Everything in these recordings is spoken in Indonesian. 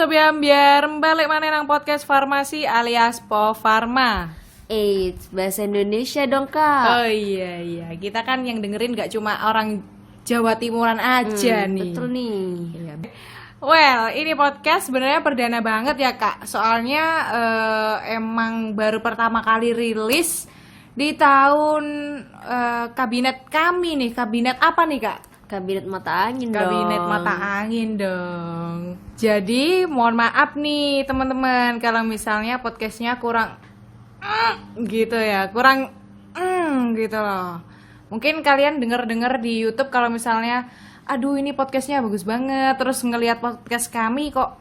Sobiam biar balik mana nang podcast farmasi alias Po Farma. Bahasa Indonesia dong kak. Oh iya, kita kan yang dengerin gak cuma orang Jawa Timuran aja nih. Betul nih. Iya. Well, ini podcast sebenarnya perdana banget ya kak. Soalnya emang baru pertama kali rilis di tahun kabinet kami nih. Kabinet apa nih kak? Kabinet mata angin dong. Kabinet mata angin dong. Jadi mohon maaf nih teman-teman kalau misalnya podcastnya kurang gitu ya, kurang gitu loh. Mungkin kalian denger di YouTube kalau misalnya, aduh ini podcastnya bagus banget, terus ngelihat podcast kami kok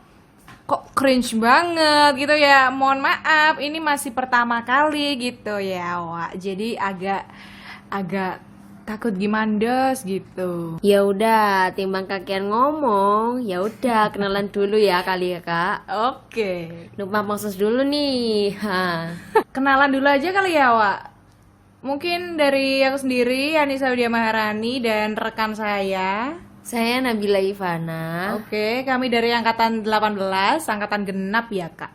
cringe banget gitu ya. Mohon maaf, ini masih pertama kali gitu ya, Wak. Jadi agak takut gimana gitu. Ya udah, timbang kakian ngomong, ya udah kenalan dulu ya kali ya kak. Oke. Numpang maksus dulu nih. Kenalan dulu aja kali ya, Wak. Mungkin dari aku sendiri, Anissa Widya Maharani dan rekan saya. Saya Nabila Ivana. Oke, kami dari angkatan 18, angkatan genap ya, Kak.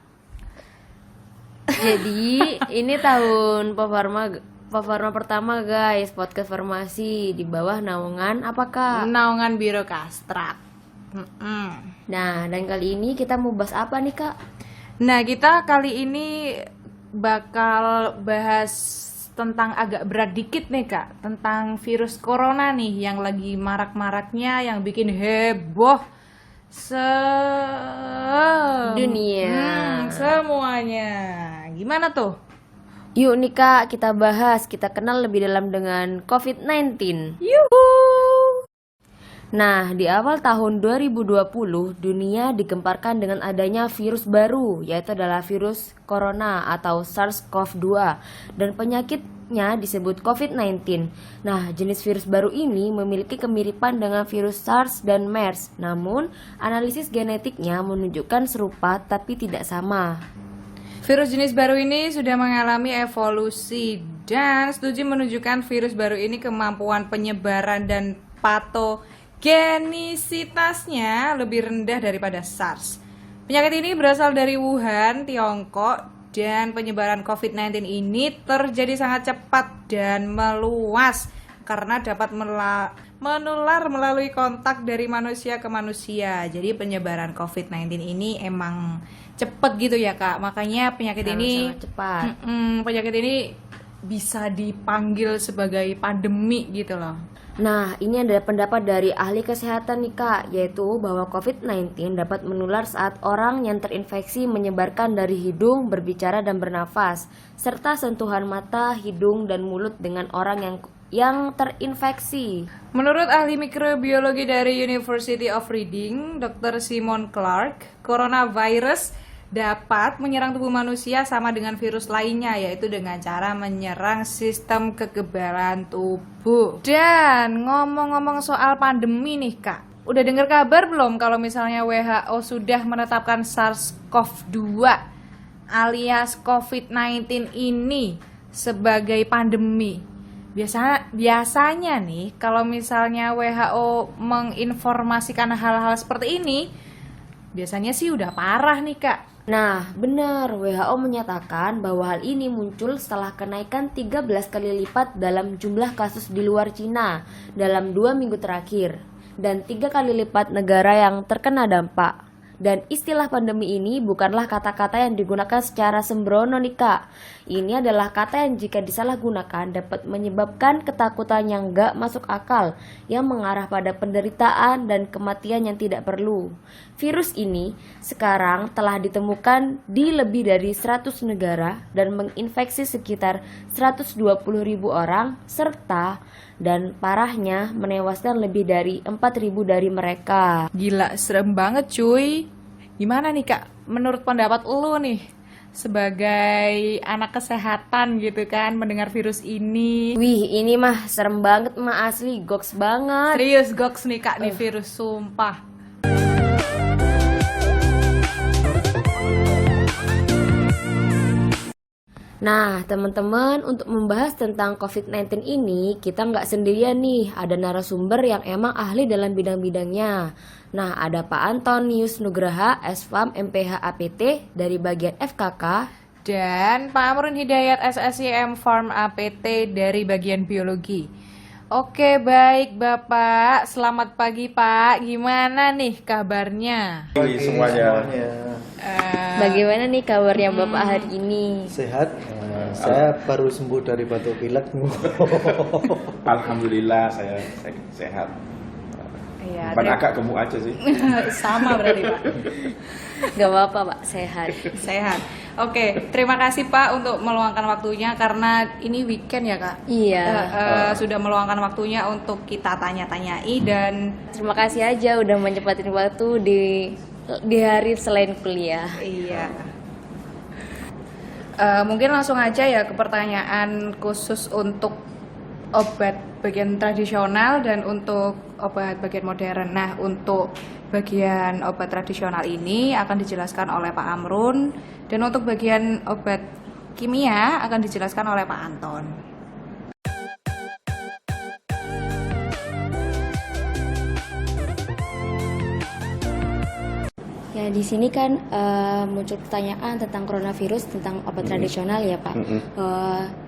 Jadi ini tahun Farma pertama guys, podcast farmasi di bawah naungan apa kak? Naungan Biro Kastrat. Nah, dan kali ini kita mau bahas apa nih kak? Nah, kita kali ini bakal bahas tentang agak berat dikit nih kak, tentang virus corona nih yang lagi marak-maraknya, yang bikin heboh dunia. Semuanya. Gimana tuh? Yuk nih kak, kita bahas, kita kenal lebih dalam dengan COVID-19. Yuhu. Nah, di awal tahun 2020, dunia digemparkan dengan adanya virus baru, yaitu adalah virus corona atau SARS-CoV-2, dan penyakitnya disebut COVID-19. Nah, jenis virus baru ini memiliki kemiripan dengan virus SARS dan MERS, namun analisis genetiknya menunjukkan serupa tapi tidak sama. Virus jenis baru ini sudah mengalami evolusi dan studi menunjukkan virus baru ini kemampuan penyebaran dan patogenisitasnya lebih rendah daripada SARS. Penyakit ini berasal dari Wuhan, Tiongkok, dan penyebaran COVID-19 ini terjadi sangat cepat dan meluas karena dapat menular melalui kontak dari manusia ke manusia. Jadi penyebaran COVID-19 ini emang cepet gitu ya kak, makanya penyakit ini sangat cepat. Penyakit ini bisa dipanggil sebagai pandemi gitu loh. Nah, ini adalah pendapat dari ahli kesehatan nih kak, yaitu bahwa COVID-19 dapat menular saat orang yang terinfeksi menyebarkan dari hidung, berbicara dan bernafas, serta sentuhan mata, hidung dan mulut dengan orang yang terinfeksi. Menurut ahli mikrobiologi dari University of Reading, Dr. Simon Clark, coronavirus dapat menyerang tubuh manusia sama dengan virus lainnya, yaitu dengan cara menyerang sistem kekebalan tubuh. Dan ngomong-ngomong soal pandemi nih kak, udah dengar kabar belum kalau misalnya WHO sudah menetapkan SARS-CoV-2 alias COVID-19 ini sebagai pandemi? Biasanya nih kalau misalnya WHO menginformasikan hal-hal seperti ini, biasanya sih udah parah nih kak. Nah, benar, WHO menyatakan bahwa hal ini muncul setelah kenaikan 13 kali lipat dalam jumlah kasus di luar Cina dalam 2 minggu terakhir, dan 3 kali lipat negara yang terkena dampak. Dan istilah pandemi ini bukanlah kata-kata yang digunakan secara sembrono nih kak. Ini adalah kata yang jika disalahgunakan dapat menyebabkan ketakutan yang gak masuk akal, yang mengarah pada penderitaan dan kematian yang tidak perlu. Virus ini sekarang telah ditemukan di lebih dari 100 negara dan menginfeksi sekitar 120.000 orang, serta dan parahnya menewaskan lebih dari 4.000 dari mereka. Gila, serem banget cuy. Gimana nih kak, menurut pendapat lu nih sebagai anak kesehatan gitu kan, mendengar virus ini? Wih, ini mah serem banget mah, asli goks banget. Serius goks nih kak, nih virus, sumpah. Nah, teman-teman, untuk membahas tentang COVID-19 ini, kita nggak sendirian nih, ada narasumber yang emang ahli dalam bidang-bidangnya. Nah, ada Pak Antonius Nugraha, SFAM MPH APT dari bagian FKK, dan Pak Amrun Hidayat SSIM Farm APT dari bagian biologi. Oke, baik Bapak, selamat pagi Pak, gimana nih kabarnya? Pagi semuanya. Bagaimana nih kabarnya Bapak hari ini? Sehat. Saya baru sembuh dari batuk pilek. Alhamdulillah saya sehat. Iya, Bukan agak gemuk aja sih. sama berarti Pak. Gak apa-apa Pak, sehat. Sehat. Oke, terima kasih Pak untuk meluangkan waktunya karena ini weekend ya Kak. Iya. Sudah meluangkan waktunya untuk kita tanya-tanyai dan Terima kasih aja udah mencepatin waktu di hari selain kuliah. iya. Mungkin langsung aja ya ke pertanyaan khusus untuk obat bagian tradisional dan untuk obat bagian modern. Nah, untuk bagian obat tradisional ini akan dijelaskan oleh Pak Amrun dan untuk bagian obat kimia akan dijelaskan oleh Pak Anton. Ya, di sini kan muncul pertanyaan tentang coronavirus, tentang obat tradisional ya Pak.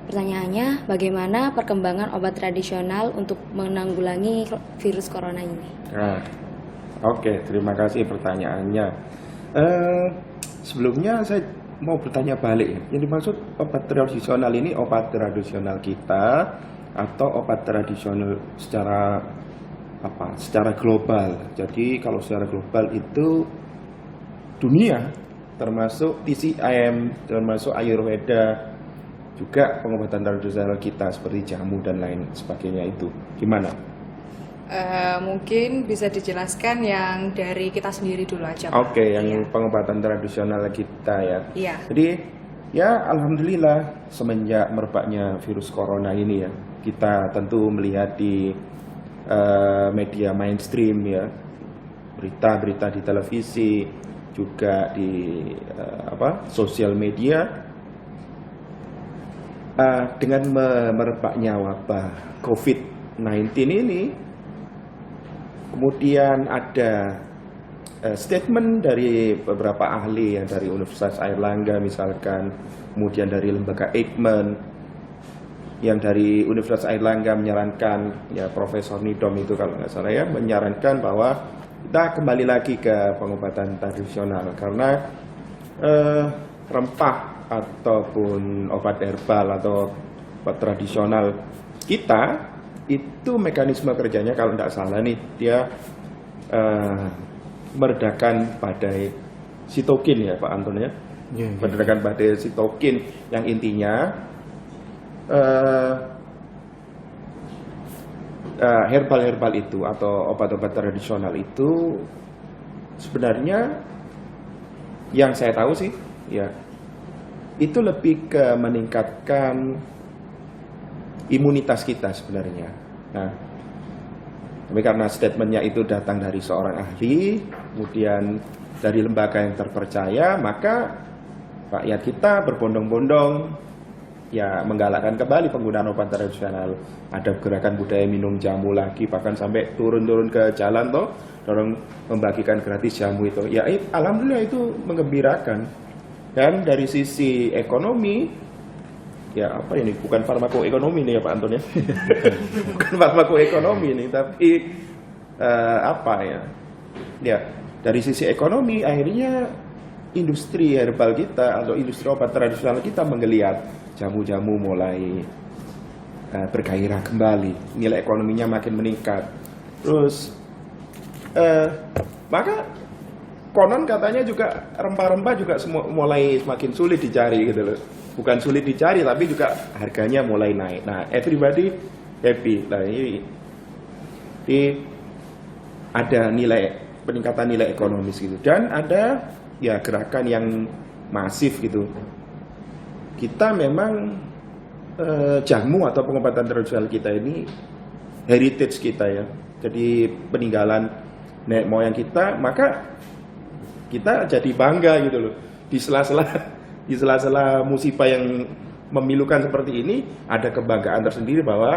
Pertanyaannya, bagaimana perkembangan obat tradisional untuk menanggulangi virus corona ini? Nah, oke, terima kasih pertanyaannya. Sebelumnya saya mau bertanya balik. Yang dimaksud obat tradisional ini obat tradisional kita atau obat tradisional secara apa? Secara global. Jadi kalau secara global itu dunia, termasuk TCM, termasuk Ayurveda, juga pengobatan tradisional kita seperti jamu dan lain sebagainya itu. Gimana? Mungkin bisa dijelaskan yang dari kita sendiri dulu aja Pak. Oke, yang Iya. pengobatan tradisional kita ya. Iya. Jadi ya alhamdulillah semenjak merebaknya virus corona ini ya, kita tentu melihat di media mainstream ya, berita-berita di televisi, juga di sosial media, dengan merebaknya wabah COVID-19 ini, kemudian ada statement dari beberapa ahli yang dari Universitas Airlangga misalkan, kemudian dari lembaga Eijkman, yang dari Universitas Airlangga menyarankan, ya Profesor Nidom itu kalau nggak salah ya, menyarankan bahwa kita kembali lagi ke pengobatan tradisional karena rempah ataupun obat herbal atau obat tradisional kita itu mekanisme kerjanya kalau tidak salah nih, dia meredakan badai sitokin ya Pak Anton ya. Meredakan badai sitokin yang intinya herbal-herbal itu atau obat-obat tradisional itu sebenarnya yang saya tahu sih ya itu lebih ke meningkatkan imunitas kita sebenarnya. Nah, tapi karena statementnya itu datang dari seorang ahli, kemudian dari lembaga yang terpercaya, maka rakyat kita berbondong-bondong ya menggalakkan kembali penggunaan obat tradisional. Ada gerakan budaya minum jamu lagi, bahkan sampai turun-turun ke jalan toh, dorong membagikan gratis jamu itu. Ya alhamdulillah itu menggembirakan. Dan dari sisi ekonomi, ya apa ini, bukan farmakoekonomi nih ya Pak Anton ya. Bukan farmakoekonomi nih, tapi apa ya? Ya, dari sisi ekonomi akhirnya industri herbal kita atau industri obat tradisional kita menggeliat. Jamu-jamu mulai bergairah kembali, nilai ekonominya makin meningkat. Terus maka konon katanya juga rempah-rempah juga mulai semakin sulit dicari gitu loh. Bukan sulit dicari tapi juga harganya mulai naik. Nah, everybody happy. Nah, ini ada peningkatan nilai ekonomis gitu. Dan ada ya gerakan yang masif gitu. Kita memang jamu atau pengobatan tradisional kita ini heritage kita ya. Jadi peninggalan nenek moyang kita, maka kita jadi bangga gitu loh. Di sela-sela musibah yang memilukan seperti ini, ada kebanggaan tersendiri bahwa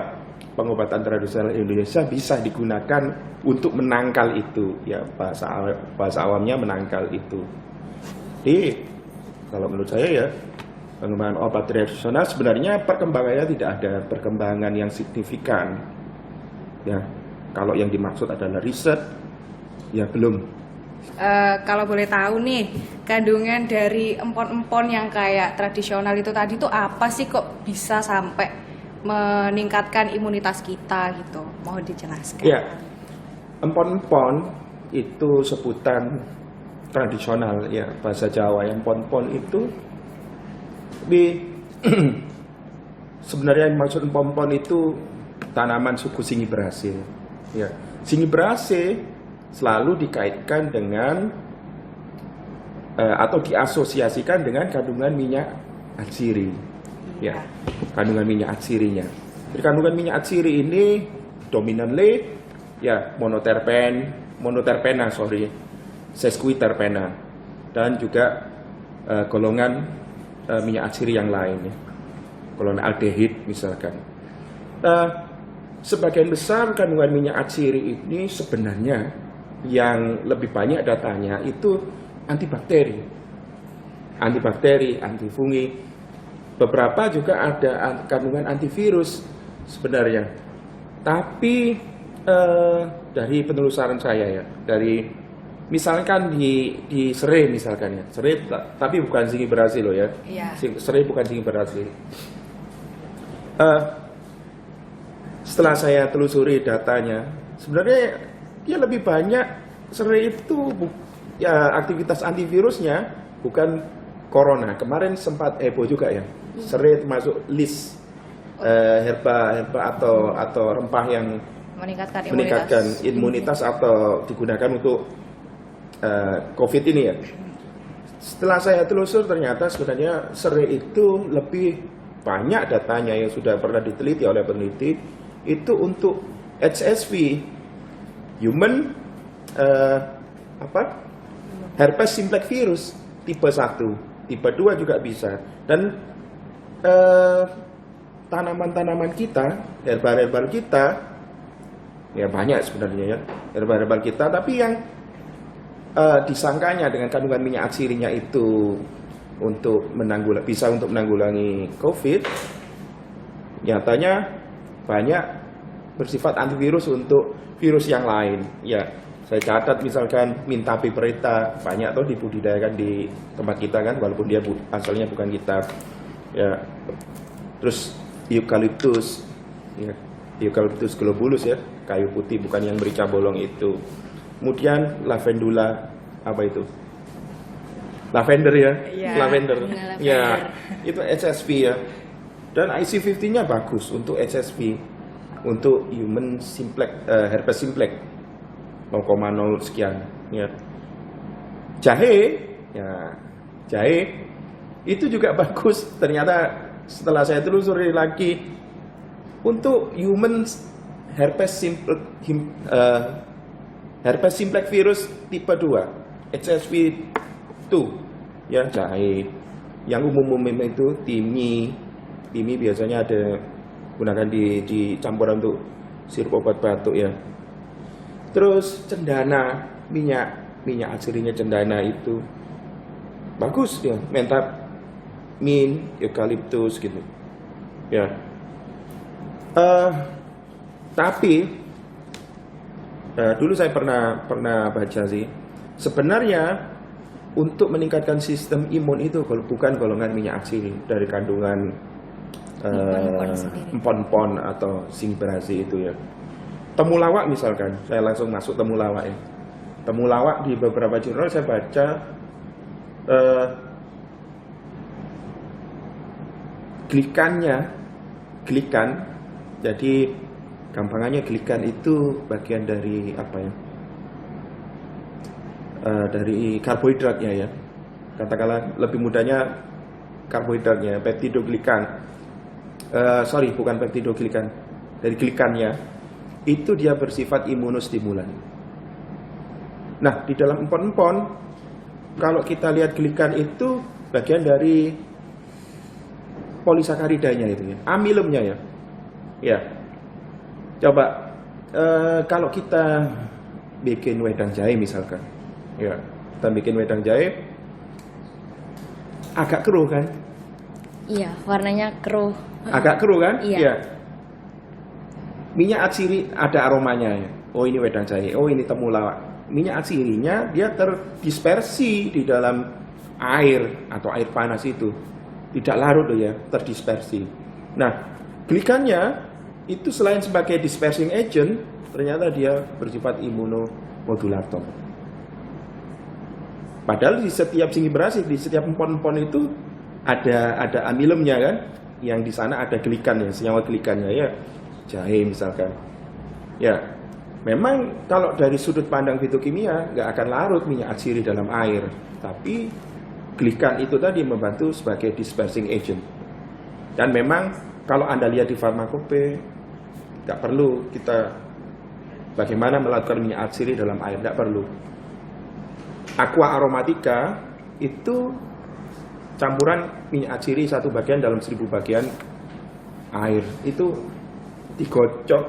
pengobatan tradisional Indonesia bisa digunakan untuk menangkal itu, ya bahasa awamnya menangkal itu. Jadi kalau menurut saya ya, pengembangan obat tradisional sebenarnya perkembangannya tidak ada perkembangan yang signifikan. Ya, kalau yang dimaksud adalah riset, ya belum. Kalau boleh tahu nih, kandungan dari empon-empon yang kayak tradisional itu tadi tuh apa sih kok bisa sampai meningkatkan imunitas kita gitu? Mohon dijelaskan. Ya, empon-empon itu sebutan tradisional ya bahasa Jawa. Yang empon-empon itu sebenarnya yang maksud empon-empon itu tanaman suku Singiberacea. Ya, Singiberacea selalu dikaitkan dengan atau diasosiasikan dengan kandungan minyak atsiri. Ya, kandungan minyak atsirinya. Jadi kandungan minyak atsiri ini dominantly ya monoterpena, sesquiterpena, dan juga golongan minyak atsiri yang lain, ya. Golongan aldehid misalkan. Sebagian besar kandungan minyak atsiri ini sebenarnya yang lebih banyak datanya itu antibakteri, antifungi. Beberapa juga ada kandungan antivirus sebenarnya. Tapi dari penelusuran saya ya, dari misalkan di serai misalkan ya, serai tapi bukan Singiberacea loh ya. Iya. Serai bukan Singiberacea. Setelah saya telusuri datanya, sebenarnya dia lebih banyak serai itu ya aktivitas antivirusnya bukan corona. Kemarin sempat heboh juga ya, serai masuk list herba atau rempah yang meningkatkan imunitas atau digunakan untuk COVID ini ya. Setelah saya telusur ternyata sebenarnya serai itu lebih banyak datanya yang sudah pernah diteliti oleh peneliti itu untuk HSV, human herpes simplex virus tipe 1, tipe 2 juga bisa. Dan tanaman-tanaman kita, herbal kita ya banyak sebenarnya ya, herbal kita, tapi yang disangkanya dengan kandungan minyak atsirinya itu untuk bisa untuk menanggulangi COVID, nyatanya banyak bersifat antivirus untuk virus yang lain. Ya, saya catat misalkan Minta piperita banyak tuh dibudidayakan di tempat kita kan, walaupun dia asalnya bukan kita. Ya, terus eucalyptus, ya, eucalyptus globulus ya, kayu putih bukan yang merica bolong itu. Kemudian lavendula, apa itu? Lavender ya, Ya, lavender. lavender. Ya, itu HSV ya. Dan IC50-nya bagus untuk HSV, untuk human simplex, herpes simplex 0,0 sekian. Ya. Jahe itu juga bagus. Ternyata setelah saya telusuri lagi untuk human herpes simplex virus tipe 2, HSV 2 ya, jahe. Yang umum itu timi biasanya ada gunakan di campuran untuk sirup obat batuk ya. Terus cendana, minyak atsirinya cendana itu bagus ya, mentap, eukaliptus gitu ya. Tapi dulu saya pernah baca sih, sebenarnya untuk meningkatkan sistem imun itu bukan golongan minyak atsiri dari kandungan empon-empon atau Singiberacea itu ya. Temulawak misalkan, saya langsung masuk temulawak ya. Temulawak di beberapa jurnal saya baca glikan, jadi gampangannya glikan itu bagian dari apa ya? Dari karbohidratnya ya. Katakanlah lebih mudahnya karbohidratnya, peptidoglikan. Bukan peptidoglikan, dari glikannya itu dia bersifat imunostimulan. Nah, di dalam empon-empon kalau kita lihat glikan itu bagian dari polisakaridanya itu ya, amilumnya ya. Ya. Coba kalau kita bikin wedang jahe misalkan. Ya, kita bikin wedang jahe agak keruh kan? Iya, warnanya keruh. Agak keruh kan? Iya. Ya. Minyak atsiri ada aromanya ya. Oh ini wedang jahe, oh ini temulawak. Minyak atsirinya dia terdispersi di dalam air atau air panas itu. Tidak larut ya, terdispersi. Nah, glikannya itu selain sebagai dispersing agent, ternyata dia bersifat imunomodulator. Padahal di setiap singiberasi, di setiap empon-empon itu ada amilumnya kan, yang di sana ada glikannya, senyawa glikannya ya, jahe misalkan. Ya, memang kalau dari sudut pandang fitokimia nggak akan larut minyak atsiri dalam air, tapi glikan itu tadi membantu sebagai dispersing agent. Dan memang kalau Anda lihat di farmakope, nggak perlu kita bagaimana melakukan minyak atsiri dalam air, nggak perlu. Aqua aromatica itu campuran minyak atsiri 1 bagian dalam 1000 bagian air. Itu digocok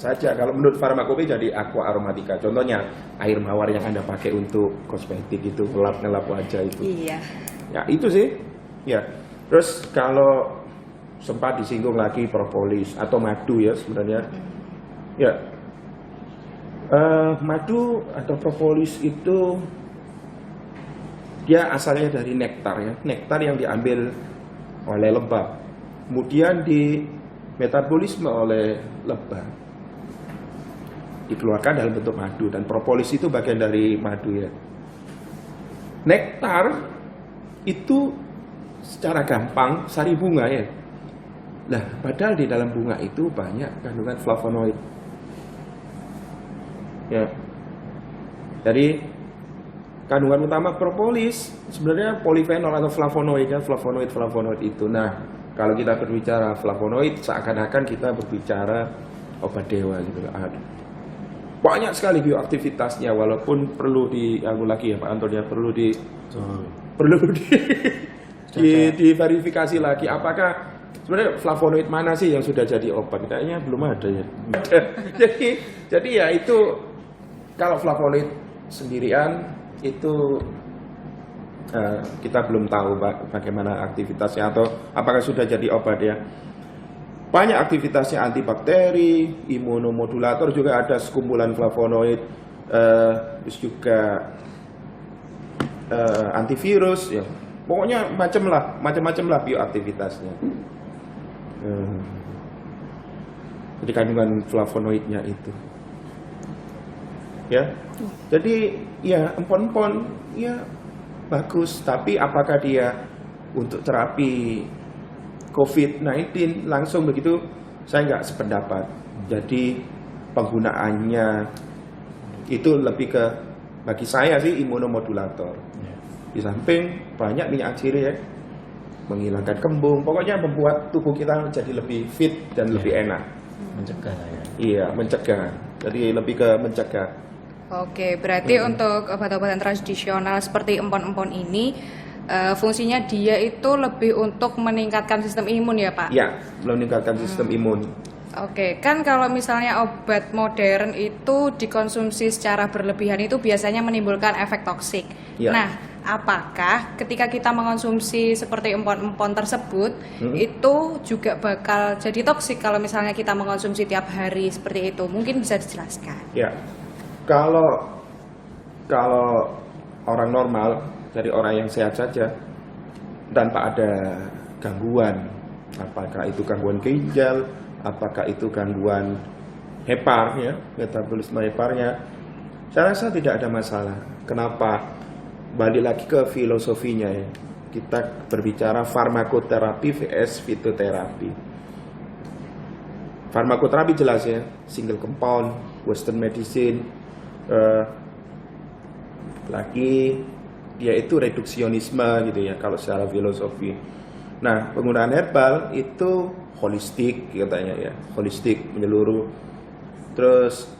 saja. Kalau menurut farmakope jadi aqua aromatica. Contohnya air mawar yang Anda pakai untuk kosmetik itu, ngelap wajah itu. Iya. Ya itu sih. Ya. Terus kalau sempat disinggung lagi propolis atau madu ya sebenarnya. Ya. Madu atau propolis itu dia asalnya dari nektar ya, nektar yang diambil oleh lebah, kemudian di metabolisme oleh lebah, dikeluarkan dalam bentuk madu, dan propolis itu bagian dari madu ya. Nektar itu secara gampang sari bunga ya. Nah, padahal di dalam bunga itu banyak kandungan flavonoid. Ya. Jadi kandungan utama propolis sebenarnya polifenol atau flavonoid ya, flavonoid itu. Nah, kalau kita berbicara flavonoid seakan-akan kita berbicara obat dewa gitu. Banyak sekali bioaktivitasnya, walaupun perlu lagi ya Pak Anton ya, perlu diverifikasi lagi apakah sebenarnya flavonoid mana sih yang sudah jadi obat. Kayaknya belum ada ya. jadi ya itu kalau flavonoid sendirian itu kita belum tahu bagaimana aktivitasnya atau apakah sudah jadi obat ya. Banyak aktivitasnya, antibakteri, imunomodulator, juga ada sekumpulan flavonoid, terus juga antivirus ya. Pokoknya macam-macam lah bioaktivitasnya. Jadi kandungan flavonoidnya itu. Ya. Jadi ya empon-empon ya bagus, tapi apakah dia untuk terapi COVID-19 langsung begitu, saya nggak sependapat. Jadi penggunaannya itu lebih ke, bagi saya sih, imunomodulator. Di samping banyak minyak atsiri ya, menghilangkan kembung, pokoknya membuat tubuh kita jadi lebih fit dan lebih enak. Mencegah ya. Iya, mencegah. Jadi lebih ke mencegah. Oke, berarti untuk obat-obatan tradisional seperti empon-empon ini fungsinya dia itu lebih untuk meningkatkan sistem imun ya Pak? Ya, meningkatkan sistem imun. Oke, kan kalau misalnya obat modern itu dikonsumsi secara berlebihan itu biasanya menimbulkan efek toksik. Ya. Nah, apakah ketika kita mengonsumsi seperti empon-empon tersebut itu juga bakal jadi toksik kalau misalnya kita mengonsumsi tiap hari seperti itu? Mungkin bisa dijelaskan. Ya. Kalau orang normal, dari orang yang sehat saja tanpa ada gangguan, apakah itu gangguan ginjal, apakah itu gangguan hepar ya, metabolisme heparnya, saya rasa tidak ada masalah. Kenapa? Balik lagi ke filosofinya ya. Kita berbicara farmakoterapi vs fitoterapi. Farmakoterapi jelas ya, single compound, western medicine, lagi dia itu reduksionisme gitu ya kalau secara filosofi. Nah, penggunaan herbal itu holistik katanya ya, holistik menyeluruh. Terus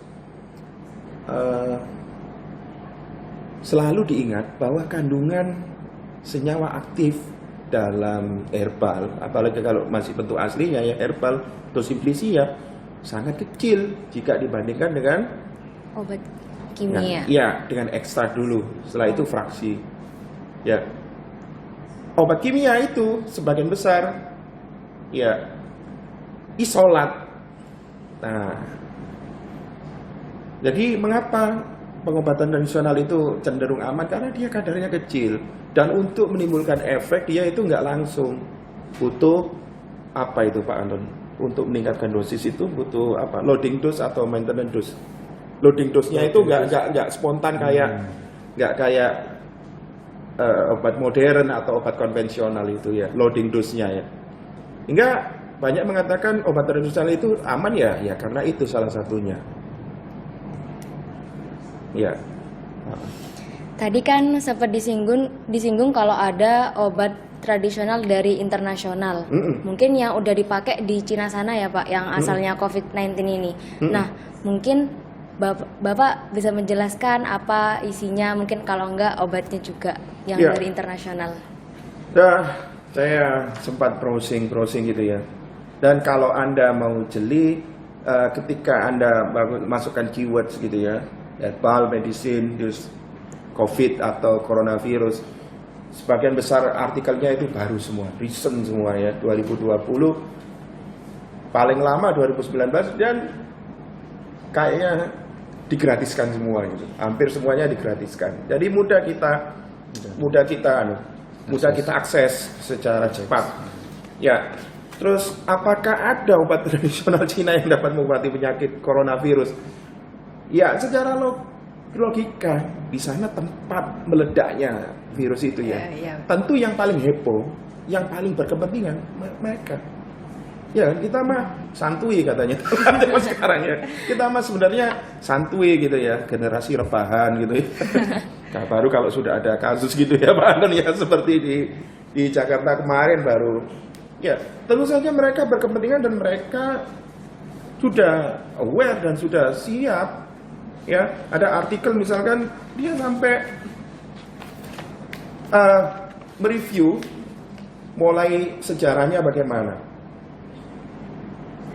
selalu diingat bahwa kandungan senyawa aktif dalam herbal, apalagi kalau masih bentuk aslinya ya herbal atau simplicia, sangat kecil jika dibandingkan dengan Obat kimia. ya dengan ekstrak dulu, setelah itu fraksi. Ya, obat kimia itu sebagian besar ya isolat. Nah, jadi mengapa pengobatan tradisional itu cenderung aman? Karena dia kadarnya kecil dan untuk menimbulkan efek dia itu nggak langsung. Butuh apa itu Pak Anton? Untuk meningkatkan dosis itu butuh apa? Loading dose atau maintenance dose? Loading dose-nya itu nggak spontan nggak kayak obat modern atau obat konvensional itu ya. Loading dose-nya ya. Hingga banyak mengatakan obat tradisional itu aman ya karena itu salah satunya. Ya. Tadi kan sempat disinggung kalau ada obat tradisional dari internasional. Mungkin yang udah dipakai di Cina sana ya Pak, yang asalnya COVID-19 ini. Nah, mungkin Bapak bisa menjelaskan apa isinya, mungkin kalau enggak obatnya juga yang Ya. dari internasional. Saya sempat browsing gitu ya. Dan kalau Anda mau jeli, ketika Anda masukkan keywords gitu ya, herbal medicine, terus COVID atau coronavirus, sebagian besar artikelnya itu baru semua, recent semua ya, 2020, paling lama 2019, dan kayaknya digratiskan semua gitu. Hampir semuanya digratiskan. Jadi mudah kita akses secara cepat. Ya. Terus apakah ada obat tradisional Cina yang dapat mengobati penyakit coronavirus? Ya, secara logika di sana tempat meledaknya virus itu ya. Tentu yang paling heboh, yang paling berkepentingan mereka. Ya, kita mah santuy katanya sekarang ya. Kita mah sebenarnya santuy gitu ya, generasi rebahan gitu ya. Nah, baru kalau sudah ada kasus gitu ya Pak Anton ya, seperti di Jakarta kemarin baru. Ya, tentu saja mereka berkepentingan dan mereka sudah aware dan sudah siap. Ya, ada artikel misalkan dia sampai mereview mulai sejarahnya bagaimana,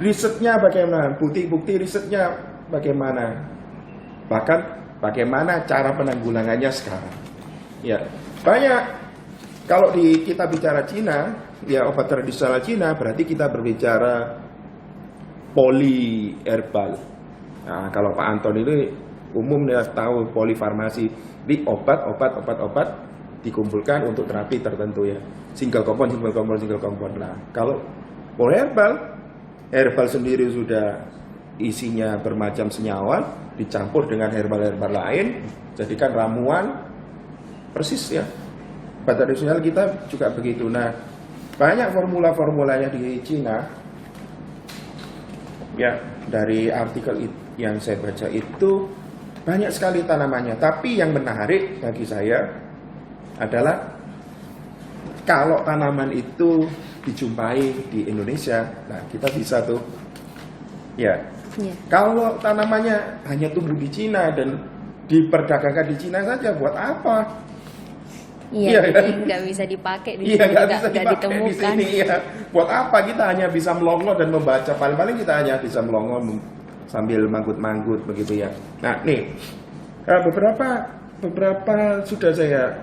risetnya bagaimana, bukti-bukti risetnya bagaimana, bahkan bagaimana cara penanggulangannya sekarang. Ya, banyak. Kalau kita bicara Cina, ya obat tradisional Cina berarti kita berbicara poli herbal. Nah, kalau Pak Anton ini umum dia tahu polifarmasi, di obat dikumpulkan untuk terapi tertentu ya, single compound. Nah, kalau poli herbal sendiri sudah isinya bermacam senyawa dicampur dengan herbal lain, jadikan ramuan persis ya. Obat tradisional kita juga begitu. Nah, banyak formulanya di Cina. Ya, dari artikel yang saya baca itu banyak sekali tanamannya. Tapi yang menarik bagi saya adalah kalau tanaman itu dijumpai di Indonesia, nah kita bisa tuh. Ya. Kalau tanamannya hanya tumbuh di Cina dan diperdagangkan di Cina saja, buat apa? Iya, nggak bisa dipakai di sini, nggak ditemukan. Di sini, ya. Buat apa kita hanya bisa melongo dan membaca? Paling-paling kita hanya bisa melongo sambil manggut-manggut begitu ya. Nah, nih beberapa sudah saya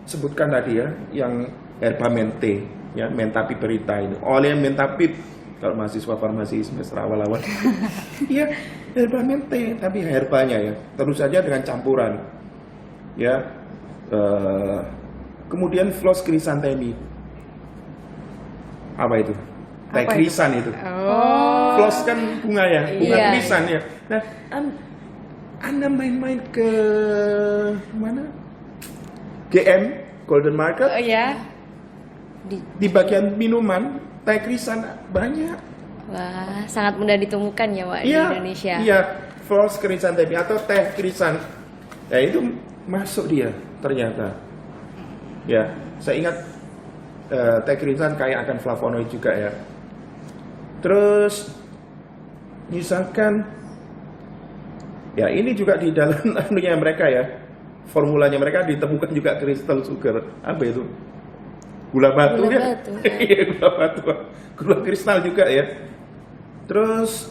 sebutkan tadi ya, yang herba mente, ya menta piperita ini. Oleh mentapip kalau mahasiswa farmasi semester awal-awal. Iya, herba mente, tapi herbanya ya. Terus saja dengan campuran. Ya. Kemudian Phlox chrysanthemi. Apa itu? Teh krisan itu. Phlox kan bunga ya, bunga krisan ya. Nah, Anda main-main ke mana? GM, Golden Market. Oh ya. Di bagian minuman, teh krisan banyak. Wah, sangat mudah ditemukan ya Pak di Indonesia. Iya, Phlox chrysanthemi atau teh krisan. Ya itu masuk dia ternyata. Ya, saya ingat teh krisan kaya akan flavonoid juga ya. Terus misalkan ya ini juga di dalam anunya mereka ya, formulanya mereka ditemukan juga crystal sugar. Apa itu? gula batu Gula ya. batu, Iya, gula batu, gula kristal juga ya. Terus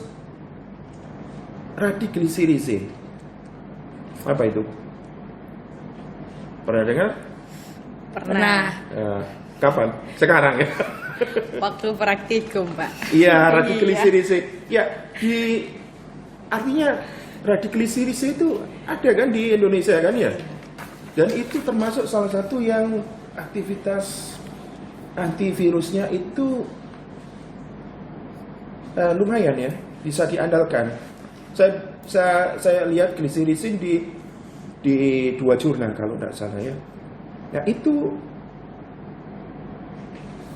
radikalisasi, apa itu? Pernah dengar? Pernah. Kapan? Sekarang ya. Waktu praktikum, Pak. Iya, radikalisasi. Ya, artinya radikalisasi itu ada kan di Indonesia kan ya? Dan itu termasuk salah satu yang aktivitas antivirusnya itu lumayan ya, bisa diandalkan. Saya lihat glisirisin di 2 jurnal kalau tidak salah ya. Ya itu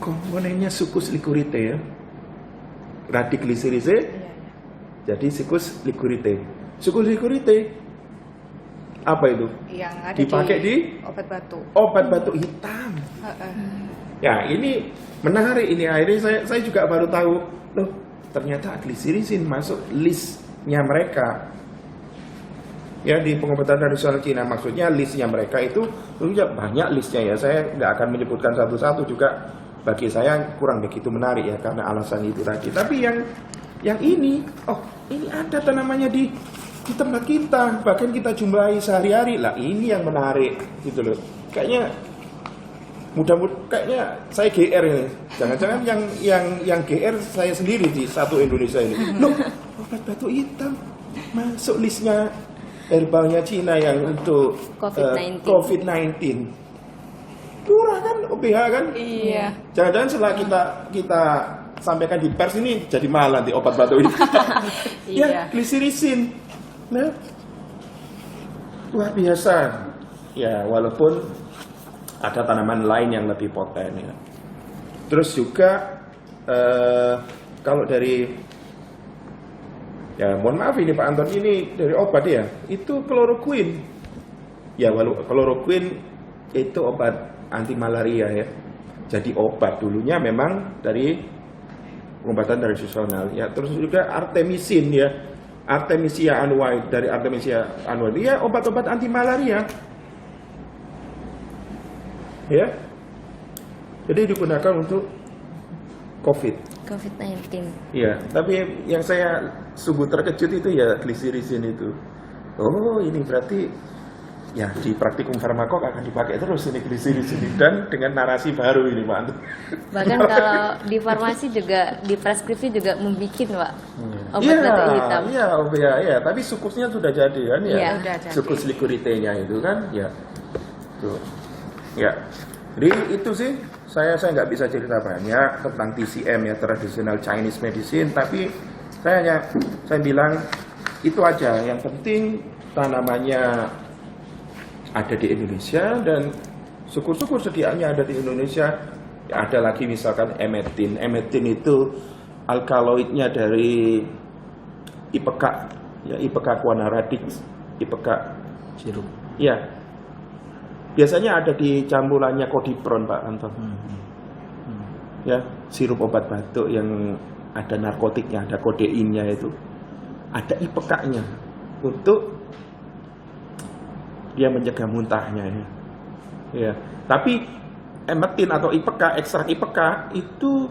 komponennya succus liquorite ya. Radikalisasi jadi succus liquorite. Succus liquorite apa itu? Yang ada Dipakai di obat batuk. obat batuk hitam. Ya ini menarik ini, akhirnya saya juga baru tahu loh, ternyata glisirisin masuk listnya mereka ya di pengobatan tradisional Cina. Maksudnya listnya mereka itu tentunya banyak listnya ya, saya nggak akan menyebutkan satu-satu juga, bagi saya kurang begitu menarik ya karena alasan itu tadi. Tapi yang ini, oh ini ada namanya di tempat kita, bahkan kita jumlahi sehari-hari lah, ini yang menarik gitu loh. Kayaknya mudah-mudahan kayaknya saya GR ini. Jangan-jangan yang GR saya sendiri di satu Indonesia ini. Loh, obat batuk hitam masuk listnya herbalnya Cina yang untuk COVID-19. Murah kan OPH kan? Iya. Jangan-jangan setelah kita sampaikan di pers ini jadi mahal nanti obat batuk ini. Iya. Ya, glisirisin. Nah, luar biasa. Ya, walaupun ada tanaman lain yang lebih poten ya. Terus juga kalau dari, ya mohon maaf ini Pak Anton, ini dari obat ya, itu kloroquine. Ya kloroquine itu obat anti malaria ya. Jadi obat dulunya memang dari pengobatan tradisional ya. Terus juga artemisin ya, Artemisia annua, dari Artemisia annua ya, obat-obat anti malaria. Ya, jadi digunakan untuk COVID-19. Iya, tapi yang saya sungguh terkejut itu ya glisirisin itu. Oh, ini berarti ya di praktikum farmakok akan dipakai terus ini glisirisin, dan dengan narasi baru ini Pak. Bahkan kalau di farmasi juga, di preskripsi juga membuat Pak obat Iya, batuk hitam. iya, tapi sukusnya sudah jadi kan ya. Iya. Udah jadi. Sukus liquorite-nya itu kan ya. Tuh. Ya. Jadi itu sih saya nggak bisa cerita banyak tentang TCM ya, traditional Chinese medicine, tapi saya bilang itu aja, yang penting tanamannya ada di Indonesia dan syukur-syukur sediaannya ada di Indonesia. Ya, ada lagi misalkan emetin. Emetin itu alkaloidnya dari IPK ya, IPK Quana radix, IPK sirup. Ya. Biasanya ada di campurannya kodipron Pak Anton. Ya, sirup obat batuk yang ada narkotiknya, ada kodeinnya itu. Ada IPK-nya untuk dia mencegah muntahnya ya. Ya, tapi emetin atau IPK, ekstrak IPK itu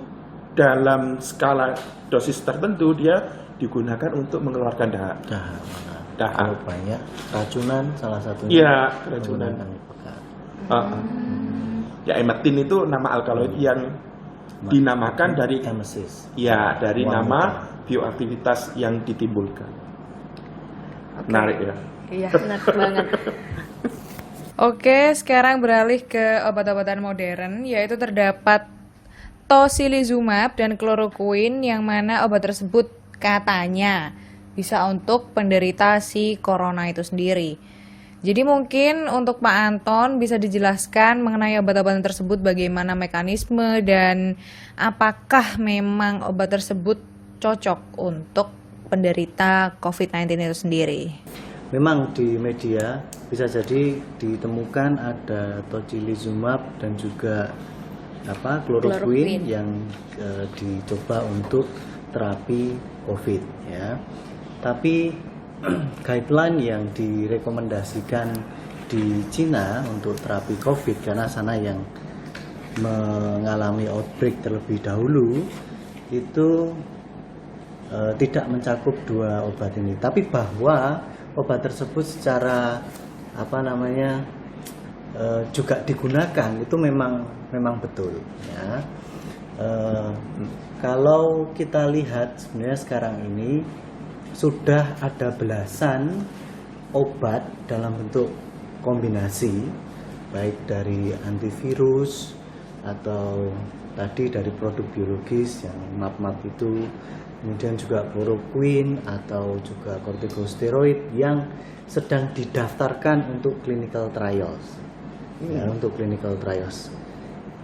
dalam skala dosis tertentu dia digunakan untuk mengeluarkan dahak. Kalau banyak racunan salah satunya. Iya, racunan. menggunakan IPK. Ya, emetin itu nama alkaloid yang dinamakan dari emesis. ya dari Wanita. nama bioaktivitas yang ditimbulkan. Menarik ya. Iya. Benar banget. Oke, sekarang beralih ke obat-obatan modern, yaitu terdapat tocilizumab dan chloroquine, yang mana obat tersebut katanya bisa untuk penderita si corona itu sendiri. Jadi mungkin untuk Pak Anton bisa dijelaskan mengenai obat-obatan tersebut, bagaimana mekanisme dan apakah memang obat tersebut cocok untuk penderita COVID-19 itu sendiri. Memang di media bisa jadi ditemukan ada tocilizumab dan juga chloroquine Chloroquine. yang dicoba untuk terapi COVID ya. Tapi guideline yang direkomendasikan di Cina untuk terapi COVID, karena sana yang mengalami outbreak terlebih dahulu itu tidak mencakup dua obat ini, tapi bahwa obat tersebut secara juga digunakan itu memang betul ya. Kalau kita lihat sebenarnya sekarang ini sudah ada belasan obat dalam bentuk kombinasi, baik dari antivirus atau tadi dari produk biologis yang MAP itu, kemudian juga chloroquine atau juga kortikosteroid yang sedang didaftarkan untuk clinical trials. Ya, untuk clinical trials.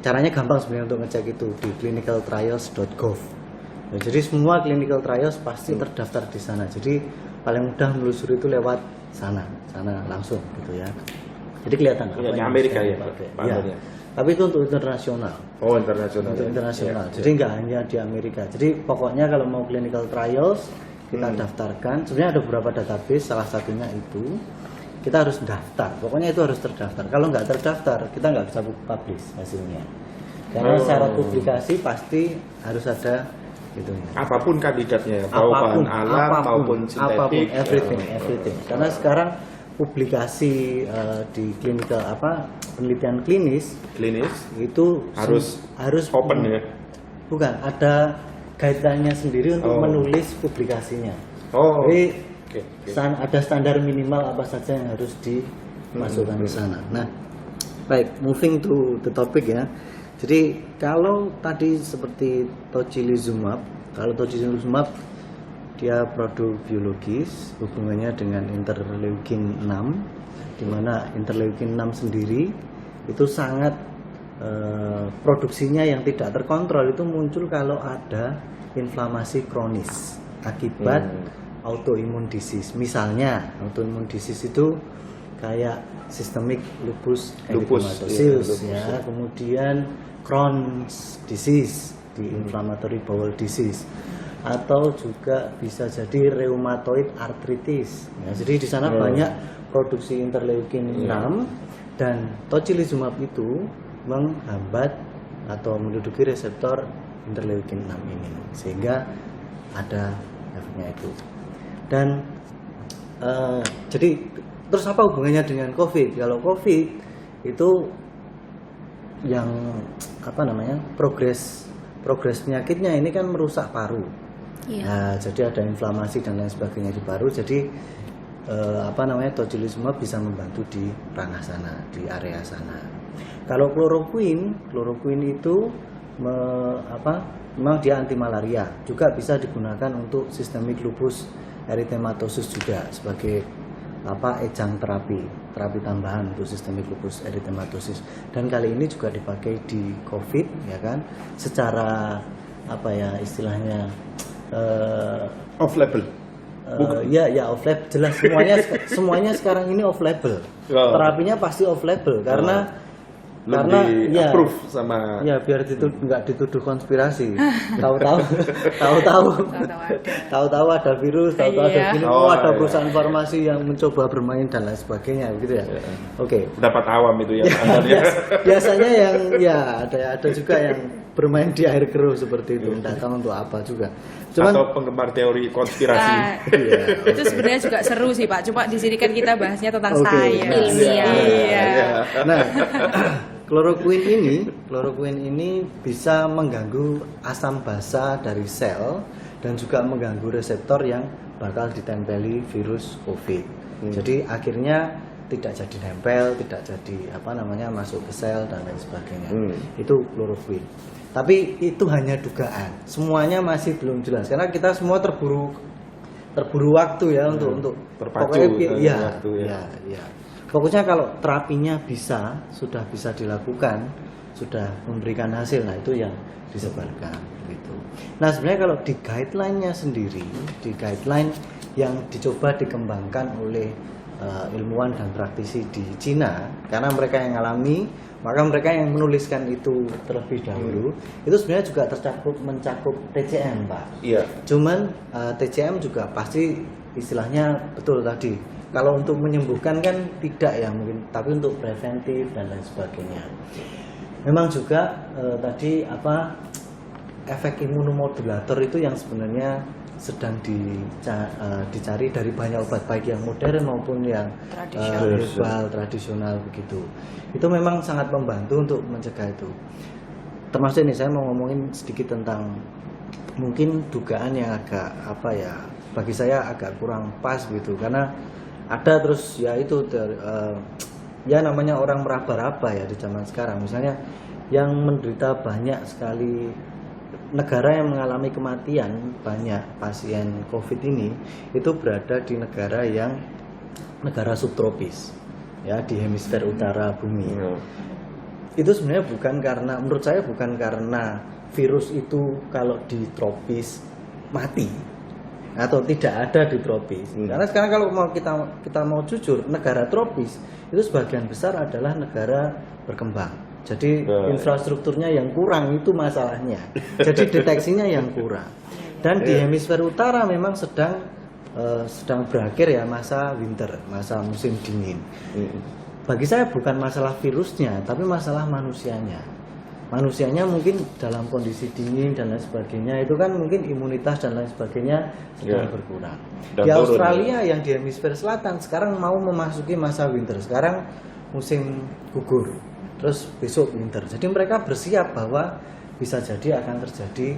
Caranya gampang sebenarnya untuk ngecek itu di clinicaltrials.gov. Nah, jadi semua clinical trials pasti terdaftar di sana. Jadi paling mudah menelusuri itu lewat sana langsung gitu ya. Jadi kelihatan apa Di yang Amerika bisa ya, dipakai. Pak Ya. Amir, ya. Tapi itu untuk internasional. Oh, internasional. Untuk ya. internasional. Ya, Jadi nggak hanya di Amerika. Jadi pokoknya kalau mau clinical trials kita daftarkan. Sebenarnya ada beberapa database, salah satunya itu kita harus daftar. Pokoknya itu harus terdaftar. Kalau nggak terdaftar, kita nggak bisa publish hasilnya. Karena syarat publikasi pasti harus ada itunya. Apapun kandidatnya, mau bahan alam maupun sintetik, everything. Karena sekarang publikasi di penelitian klinis itu harus open ya. Bukan, ada guideline-nya sendiri untuk menulis publikasinya. Jadi ada standar minimal apa saja yang harus dimasukkan ke sana. Nah, baik, moving to the topic ya. Jadi kalau tadi seperti tocilizumab, dia produk biologis, hubungannya dengan interleukin 6, di mana interleukin 6 sendiri itu sangat produksinya yang tidak terkontrol itu muncul kalau ada inflamasi kronis akibat autoimmune disease. Misalnya autoimmune disease itu kayak systemic lupus erythematosus ya, kemudian Crohn's disease, di inflammatory bowel disease, atau juga bisa jadi rheumatoid arthritis. Ya, jadi di sana banyak produksi interleukin 6 dan tocilizumab itu menghambat atau menduduki reseptor interleukin 6 ini, sehingga ada efeknya itu. Dan jadi terus apa hubungannya dengan COVID? Kalau COVID itu yang progres penyakitnya ini kan merusak paru. Nah, jadi ada inflamasi dan lain sebagainya di paru. Jadi tocilizumab bisa membantu di ranah sana, di area sana. Kalau chloroquine itu memang dia anti malaria, juga bisa digunakan untuk systemic lupus erythematosus juga sebagai ejang terapi tambahan untuk systemic lupus erythematosus. Dan kali ini juga dipakai di COVID ya kan, secara istilahnya off label. Off label, jelas semuanya sekarang ini off label. Terapinya pasti off label karena approve sama biar nggak dituduh konspirasi. Tahu-tahu ada virus, tahu-tahu ada gini, ada perusahaan farmasi yang mencoba bermain dan lain sebagainya gitu ya. Oke. Dapat awam itu ya. Biasanya yang ada juga yang bermain di air keruh seperti itu, tidak tahu untuk apa juga. Atau penggemar teori konspirasi. Itu sebenarnya juga seru sih Pak. Cuma di sini kan kita bahasnya tentang sains. Iya. Nah, chloroquine ini bisa mengganggu asam basa dari sel dan juga mengganggu reseptor yang bakal ditempeli virus COVID. Jadi akhirnya tidak jadi nempel, tidak jadi masuk ke sel dan lain sebagainya. Itu chloroquine. Tapi itu hanya dugaan. Semuanya masih belum jelas karena kita semua terburu waktu ya untuk terpacu waktu ya. Pokoknya kalau terapinya sudah bisa dilakukan, sudah memberikan hasil, nah itu yang disebarkan gitu. Nah sebenarnya kalau di guideline-nya sendiri, di guideline yang dicoba dikembangkan oleh ilmuwan dan praktisi di Cina, karena mereka yang alami, maka mereka yang menuliskan itu terlebih dahulu, itu sebenarnya juga mencakup TCM Pak. Iya. Cuman TCM juga pasti istilahnya betul tadi, Kalau untuk menyembuhkan kan tidak ya mungkin, tapi untuk preventif dan lain sebagainya. Memang juga tadi efek imunomodulator itu yang sebenarnya sedang dicari dari banyak obat, baik yang modern maupun yang herbal tradisional begitu. Itu memang sangat membantu untuk mencegah itu. Termasuk ini saya mau ngomongin sedikit tentang mungkin dugaan yang agak bagi saya agak kurang pas gitu, karena ada terus ya itu ya namanya orang meraba-raba ya di zaman sekarang. Misalnya yang menderita banyak sekali negara yang mengalami kematian banyak pasien COVID ini itu berada di negara subtropis ya, di hemisfer utara bumi. Itu sebenarnya menurut saya bukan karena virus itu kalau di tropis mati atau tidak ada di tropis. Karena sekarang kalau kita mau jujur, negara tropis itu sebagian besar adalah negara berkembang. Jadi infrastrukturnya yang kurang itu masalahnya. Jadi deteksinya yang kurang. Dan di hemisfer utara memang sedang berakhir ya masa winter, masa musim dingin. Bagi saya bukan masalah virusnya, tapi masalah manusianya. Manusianya mungkin dalam kondisi dingin dan lain sebagainya itu kan mungkin imunitas dan lain sebagainya sedang berkurang. Di Australia yang di hemisfer selatan sekarang mau memasuki masa winter. Sekarang musim gugur. Terus besok winter. Jadi mereka bersiap bahwa bisa jadi akan terjadi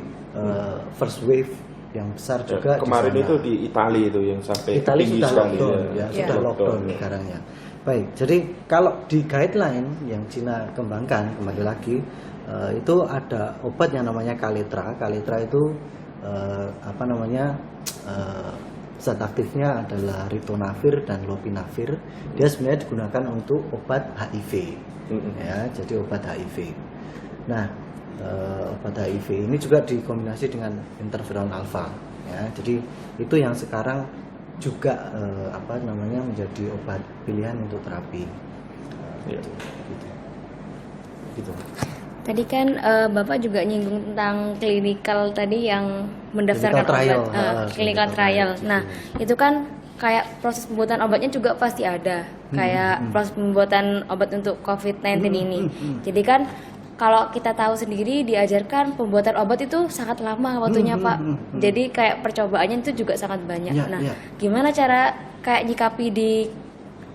first wave yang besar juga. Kemarin di itu di Italia itu yang sampai Italia tinggi sudah sekali lockdown, ya, sudah lockdown negaranya. Baik, jadi kalau di guideline yang Cina kembangkan kembali lagi itu ada obat yang namanya Kaletra. Kaletra itu zat aktifnya adalah ritonavir dan lopinavir. Dia sebenarnya digunakan untuk obat HIV. Ya, jadi obat HIV. Nah, obat HIV ini juga dikombinasi dengan interferon alfa. Ya, jadi itu yang sekarang juga menjadi obat pilihan untuk terapi. Gitu. Tadi kan Bapak juga nyinggung tentang klinikal tadi yang mendaftarkan clinical trial. Nah, itu kan kayak proses pembuatan obatnya juga pasti ada. Kayak proses pembuatan obat untuk COVID-19 ini. Jadi kan kalau kita tahu sendiri diajarkan pembuatan obat itu sangat lama waktunya Pak. Jadi kayak percobaannya itu juga sangat banyak. Gimana cara kayak nyikapi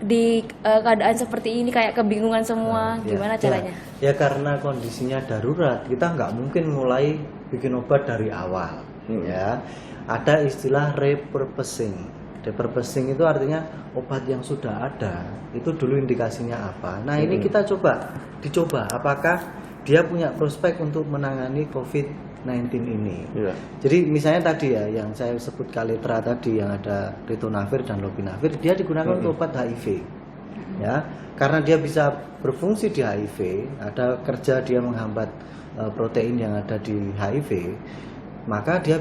di keadaan seperti ini, kayak kebingungan semua, gimana caranya? Ya karena kondisinya darurat, kita nggak mungkin mulai bikin obat dari awal. Ya, ada istilah repurposing. Repurposing itu artinya obat yang sudah ada itu dulu indikasinya apa. Nah ini kita dicoba apakah dia punya prospek untuk menangani COVID-19 ini. Jadi misalnya tadi ya yang saya sebut Kaletra tadi yang ada ritonavir dan lopinavir, dia digunakan untuk obat HIV. Ya, karena dia bisa berfungsi di HIV, ada kerja dia menghambat protein yang ada di HIV, maka dia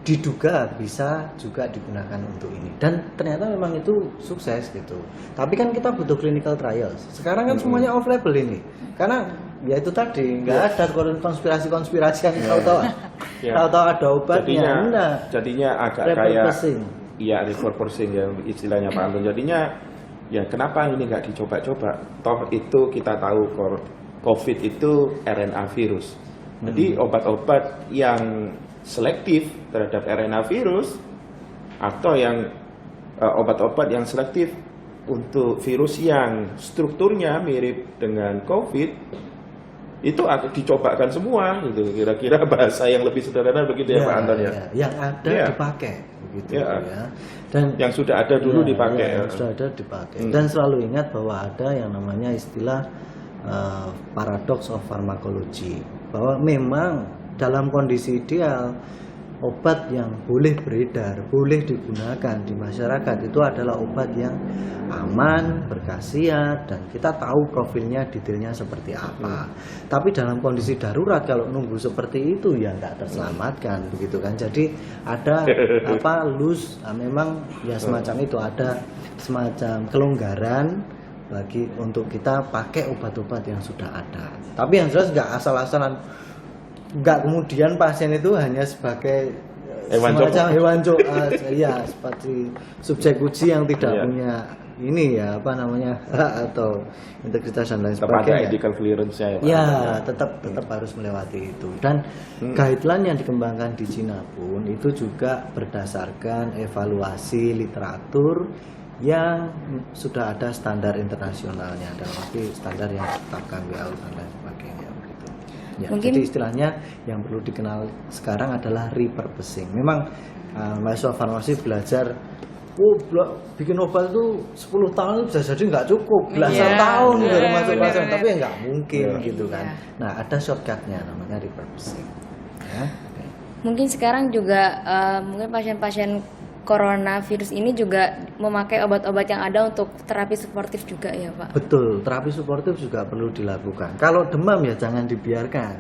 diduga bisa juga digunakan untuk ini. Dan ternyata memang itu sukses gitu. Tapi kan kita butuh clinical trials. Sekarang kan semuanya off label ini. Karena ya itu tadi nggak ada konspirasi yang tahu-tahu ada obatnya. Jadinya agak kayak repurposing ya istilahnya Pak Anton. Jadinya ya kenapa ini nggak dicoba-coba? Toh itu kita tahu COVID itu RNA virus. Jadi obat-obat yang selektif terhadap RNA virus atau yang obat-obat yang selektif untuk virus yang strukturnya mirip dengan COVID itu dicobakan semua gitu. Kira-kira bahasa yang lebih sederhana begitu ya Pak Anton ya. Yang ada dipakai begitu ya. Dan yang sudah ada dulu dipakai. Yang sudah ada dipakai. Dan selalu ingat bahwa ada yang namanya istilah paradox of pharmacology, bahwa memang dalam kondisi ideal obat yang boleh beredar, boleh digunakan di masyarakat itu adalah obat yang aman, berkhasiat, dan kita tahu profilnya detailnya seperti apa. Tapi dalam kondisi darurat kalau nunggu seperti itu ya nggak terselamatkan begitu kan. Jadi ada memang ya semacam itu, ada semacam kelonggaran bagi untuk kita pakai obat-obat yang sudah ada. Tapi yang jelas nggak asal-asalan. Enggak kemudian pasien itu hanya sebagai semacam hewan coas, ya seperti subjek uji yang tidak Iya. punya ini ya apa namanya hak atau integritas dan lain Tetap ada sebagainya. ethical clearance-nya ya Pak. Ya, tetap harus melewati itu. Dan guideline yang dikembangkan di Cina pun itu juga berdasarkan evaluasi literatur yang sudah ada standar internasionalnya, dalam arti standar yang ditetapkan WHO dan lain sebagainya begitu. Ya, Mungkin- jadi istilahnya yang perlu dikenal sekarang adalah repurposing. Memang mahasiswa farmasi belajar bikin obat itu 10 tahun itu bisa jadi nggak cukup, belasan Iya, tahun benar, baru masuk benar, pasar, benar. tapi ya nggak mungkin gitu kan. Iya. Nah, ada shortcutnya namanya repurposing. Ya. Mungkin sekarang juga mungkin pasien-pasien coronavirus ini juga memakai obat-obat yang ada untuk terapi suportif juga ya Pak. Betul, terapi suportif juga perlu dilakukan. Kalau demam ya jangan dibiarkan,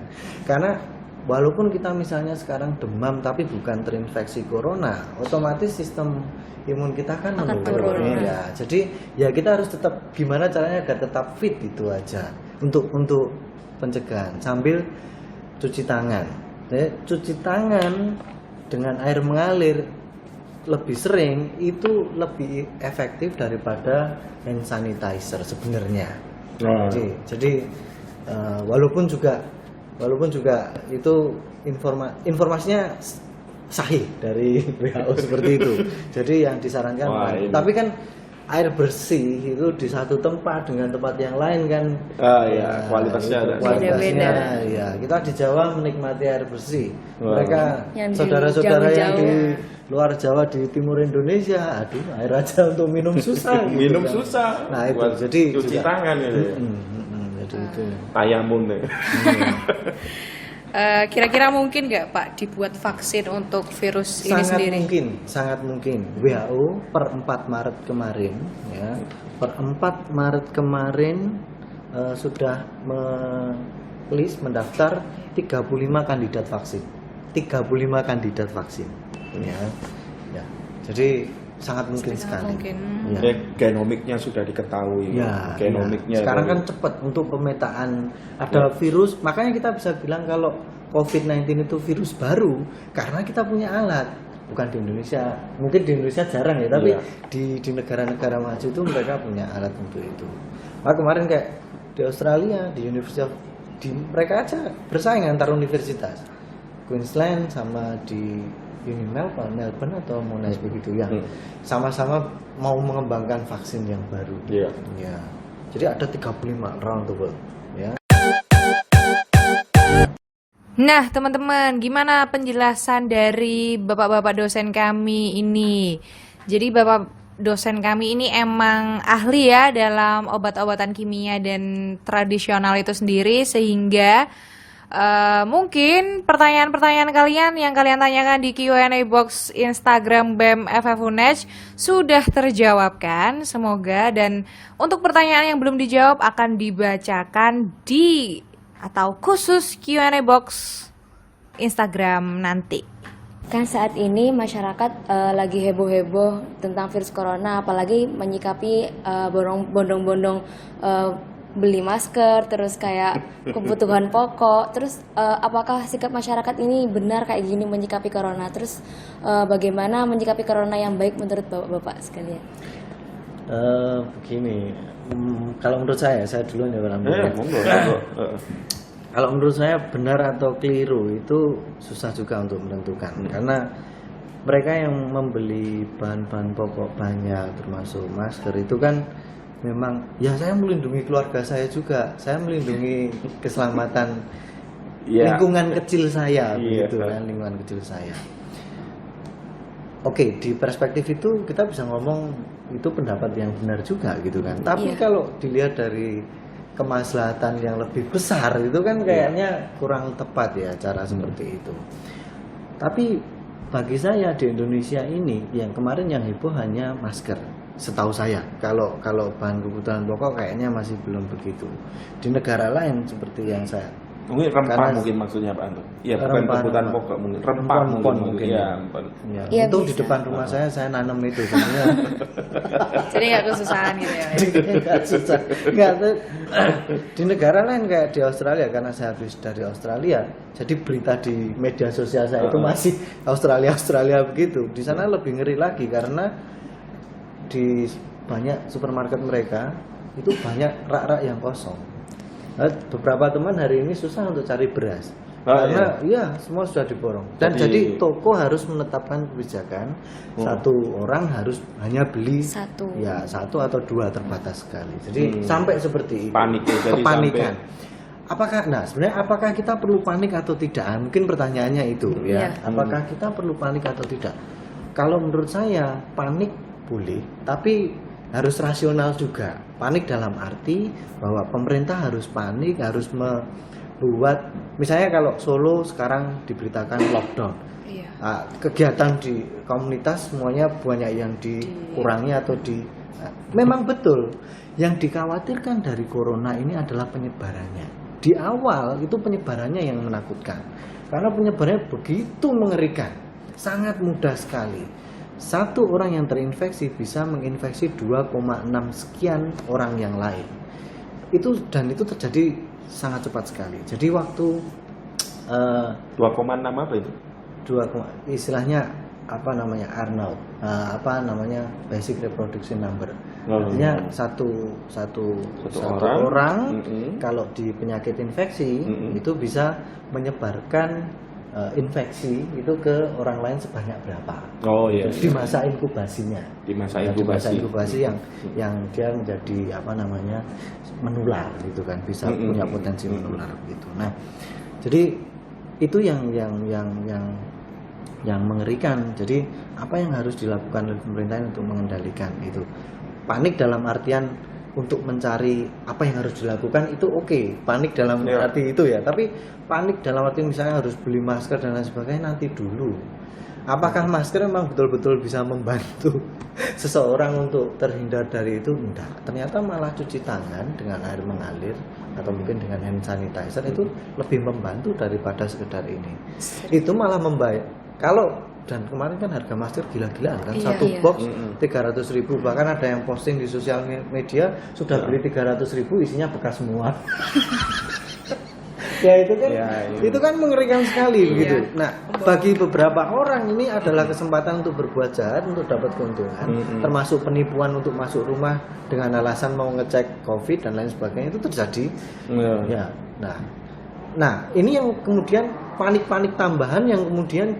karena walaupun kita misalnya sekarang demam tapi bukan terinfeksi corona, otomatis sistem imun kita kan Akan menurun. turun. Ya, jadi ya kita harus tetap gimana caranya agar tetap fit itu aja untuk pencegahan sambil cuci tangan. Jadi, cuci tangan dengan air mengalir lebih sering itu lebih efektif daripada hand sanitizer sebenarnya. Oh. Jadi walaupun juga itu informasinya sahih dari WHO seperti itu. Jadi yang disarankan, Wah, ini. tapi kan air bersih itu di satu tempat dengan tempat yang lain kan, Ya, kualitasnya ada. kualitasnya Beda-beda. ya. Kita di Jawa menikmati air bersih. Wah. Mereka Yang di saudara-saudara yang di jauh-jauh. luar Jawa di timur Indonesia, aduh air aja untuk minum susah. gitu Minum kan. susah. Nah itu Buat jadi cuci juga- tangan gitu ya. Jadi itu. Tayamun deh. Kira-kira mungkin nggak Pak dibuat vaksin untuk virus ini sendiri? Sangat mungkin. WHO per 4 Maret kemarin, ya, per 4 Maret kemarin sudah mendaftar 35 kandidat vaksin. 35 kandidat vaksin, ya. Ya. Jadi sangat mungkin sekali. mungkin. Ya. Genomiknya sudah diketahui. Ya, Genomiknya. sekarang kan dari- cepat untuk pemetaan ada virus, makanya kita bisa bilang kalau COVID-19 itu virus baru karena kita punya alat. Bukan di Indonesia, mungkin di Indonesia jarang ya, tapi Iya. di negara-negara maju itu mereka punya alat untuk itu. Nah, kemarin kayak di Australia, di mereka aja bersaing antar universitas, Queensland sama di Melbourne atau Monash begitu ya, sama-sama mau mengembangkan vaksin yang baru. Iya. Ya. Jadi ada 35 around the world. Ya. Nah, teman-teman, gimana penjelasan dari bapak-bapak dosen kami ini? Jadi bapak dosen kami ini emang ahli ya dalam obat-obatan kimia dan tradisional itu sendiri, sehingga mungkin pertanyaan-pertanyaan kalian yang kalian tanyakan di Q&A box Instagram BEM FFUNED sudah terjawabkan, semoga. Dan untuk pertanyaan yang belum dijawab akan dibacakan di atau khusus Q&A box Instagram nanti. Kan saat ini masyarakat lagi heboh-heboh tentang virus corona, apalagi menyikapi bondong-bondong beli masker, terus kayak kebutuhan pokok. Terus apakah sikap masyarakat ini benar kayak gini menyikapi corona? Terus bagaimana menyikapi corona yang baik menurut bapak-bapak sekalian? Begini, kalau menurut saya duluan ya Pak Ramli. Monggo. Kalau menurut saya benar atau keliru itu susah juga untuk menentukan, karena mereka yang membeli bahan-bahan pokok banyak termasuk masker itu kan memang ya saya melindungi keluarga saya juga, saya melindungi keselamatan Iya. lingkungan kecil saya, Iya. begitu kan, lingkungan kecil saya. Oke, di perspektif itu kita bisa ngomong itu pendapat yang benar juga gitu kan. Tapi Iya. kalau dilihat dari kemaslahatan yang lebih besar itu kan kayaknya kurang tepat ya cara seperti itu. Tapi bagi saya di Indonesia ini yang kemarin yang heboh hanya masker. Setahu saya, kalau bahan kebutuhan pokok kayaknya masih belum begitu. Di negara lain seperti yang saya Mungkin rempah Karena- mungkin maksudnya Pak Anto. Iya, bukan Rempah, kebutuhan rempah. pokok mungkin. Rempah Empon mungkin. ya. Iya, empon. Ya, Iya, untung di bisa. depan rumah saya nanam itu sebenarnya. Jadi nggak kesusahan gitu ya. Nggak susah. Nggak, di negara lain kayak di Australia, karena saya habis dari Australia, jadi berita di media sosial saya itu masih Australia begitu. Di sana lebih ngeri lagi karena di banyak supermarket mereka itu banyak rak-rak yang kosong. Nah, beberapa teman hari ini susah untuk cari beras. Karena iya semua sudah diborong. Dan jadi toko harus menetapkan kebijakan satu orang harus hanya beli Satu. ya satu atau dua terbatas sekali. Jadi sampai seperti itu. Panik ya, jadi Kepanikan. Sebenarnya apakah kita perlu panik atau tidak? Mungkin pertanyaannya itu ya. Iya. Apakah kita perlu panik atau tidak? Kalau menurut saya panik boleh, tapi harus rasional juga. Panik dalam arti bahwa pemerintah harus panik, harus membuat, misalnya kalau Solo sekarang diberitakan lockdown, Iya. kegiatan di komunitas semuanya banyak yang dikurangi atau memang betul. Yang dikhawatirkan dari corona ini adalah penyebarannya. Di awal itu penyebarannya yang menakutkan, karena penyebarannya begitu mengerikan, sangat mudah sekali. Satu orang yang terinfeksi bisa menginfeksi 2,6 sekian orang yang lain. Itu terjadi sangat cepat sekali. Jadi waktu 2,6 apa itu? istilahnya apa namanya Arnold, basic reproduction number. Oh, Artinya satu orang. orang kalau di penyakit infeksi itu bisa menyebarkan infeksi itu ke orang lain sebanyak berapa. Oh iya. Di masa inkubasinya. Di masa Ya, inkubasi. yang dia menjadi menular gitu kan, bisa punya potensi menular gitu. Nah, jadi itu yang mengerikan. Jadi apa yang harus dilakukan oleh pemerintah untuk mengendalikan itu? Panik dalam artian untuk mencari apa yang harus dilakukan itu oke. Panik dalam arti itu ya, tapi panik dalam arti misalnya harus beli masker dan lain sebagainya nanti dulu. Apakah masker memang betul-betul bisa membantu seseorang untuk terhindar dari itu? Enggak. Ternyata malah cuci tangan dengan air mengalir atau mungkin dengan hand sanitizer itu lebih membantu daripada sekedar ini. Itu malah membayar. Dan kemarin kan harga masker gila-gilaan kan, Iya, satu iya. box 300.000, bahkan ada yang posting di sosial media sudah beli 300.000 isinya bekas semua. Ya itu kan, itu kan mengerikan sekali begitu. Nah, bagi beberapa orang ini adalah kesempatan untuk berbuat jahat, untuk dapat keuntungan, termasuk penipuan untuk masuk rumah dengan alasan mau ngecek COVID dan lain sebagainya, itu terjadi. Ya, nah ini yang kemudian panik-panik tambahan yang kemudian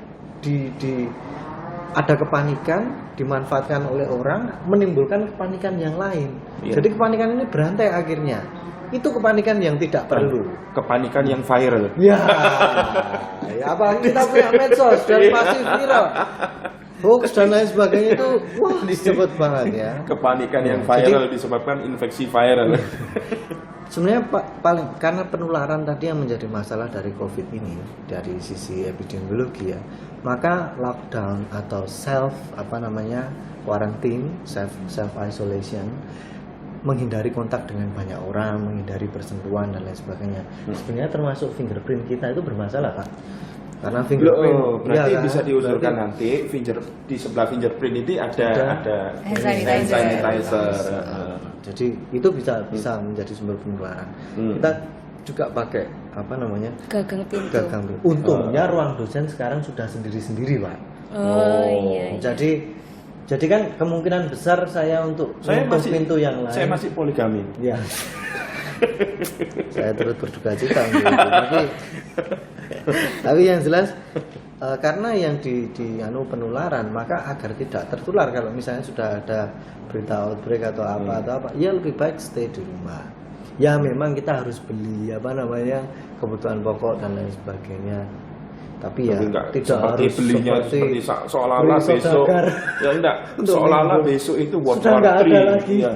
ada kepanikan dimanfaatkan oleh orang, menimbulkan kepanikan yang lain. Jadi kepanikan ini berantai akhirnya. Itu kepanikan yang tidak perlu. Kepanikan yang viral. Ya apalagi kita punya medsos dan masih viral, hoax dan lain sebagainya itu wah disebut banget ya. Kepanikan yang viral disebabkan infeksi viral. Sebenarnya karena penularan tadi yang menjadi masalah dari COVID ini dari sisi epidemiologi ya, maka lockdown atau quarantine, self isolation, menghindari kontak dengan banyak orang, menghindari bersentuhan dan lain sebagainya. Sebenarnya termasuk fingerprint kita itu bermasalah, Pak. Karena fingerprint berarti kan? bisa diusulkan nanti di sebelah fingerprint ini ada hand sanitizer. Jadi itu bisa menjadi sumber penularan. Kita juga pakai Gagang pintu. gagang. Untungnya ruang dosen sekarang sudah sendiri-sendiri, Pak. Oh iya. Jadi kan kemungkinan besar saya untuk pintu yang lain. Saya masih poligami. Ya. Saya turut berduka cita untuk itu. Tapi yang jelas karena yang di penularan, maka agar tidak tertular kalau misalnya sudah ada berita outbreak atau apa, ya lebih baik stay di rumah. Ya memang kita harus beli kebutuhan pokok dan lain sebagainya. Tapi ya tidak harus belinya seperti seolah-olah besok ya enggak, seolah-olah besok itu World War III ya,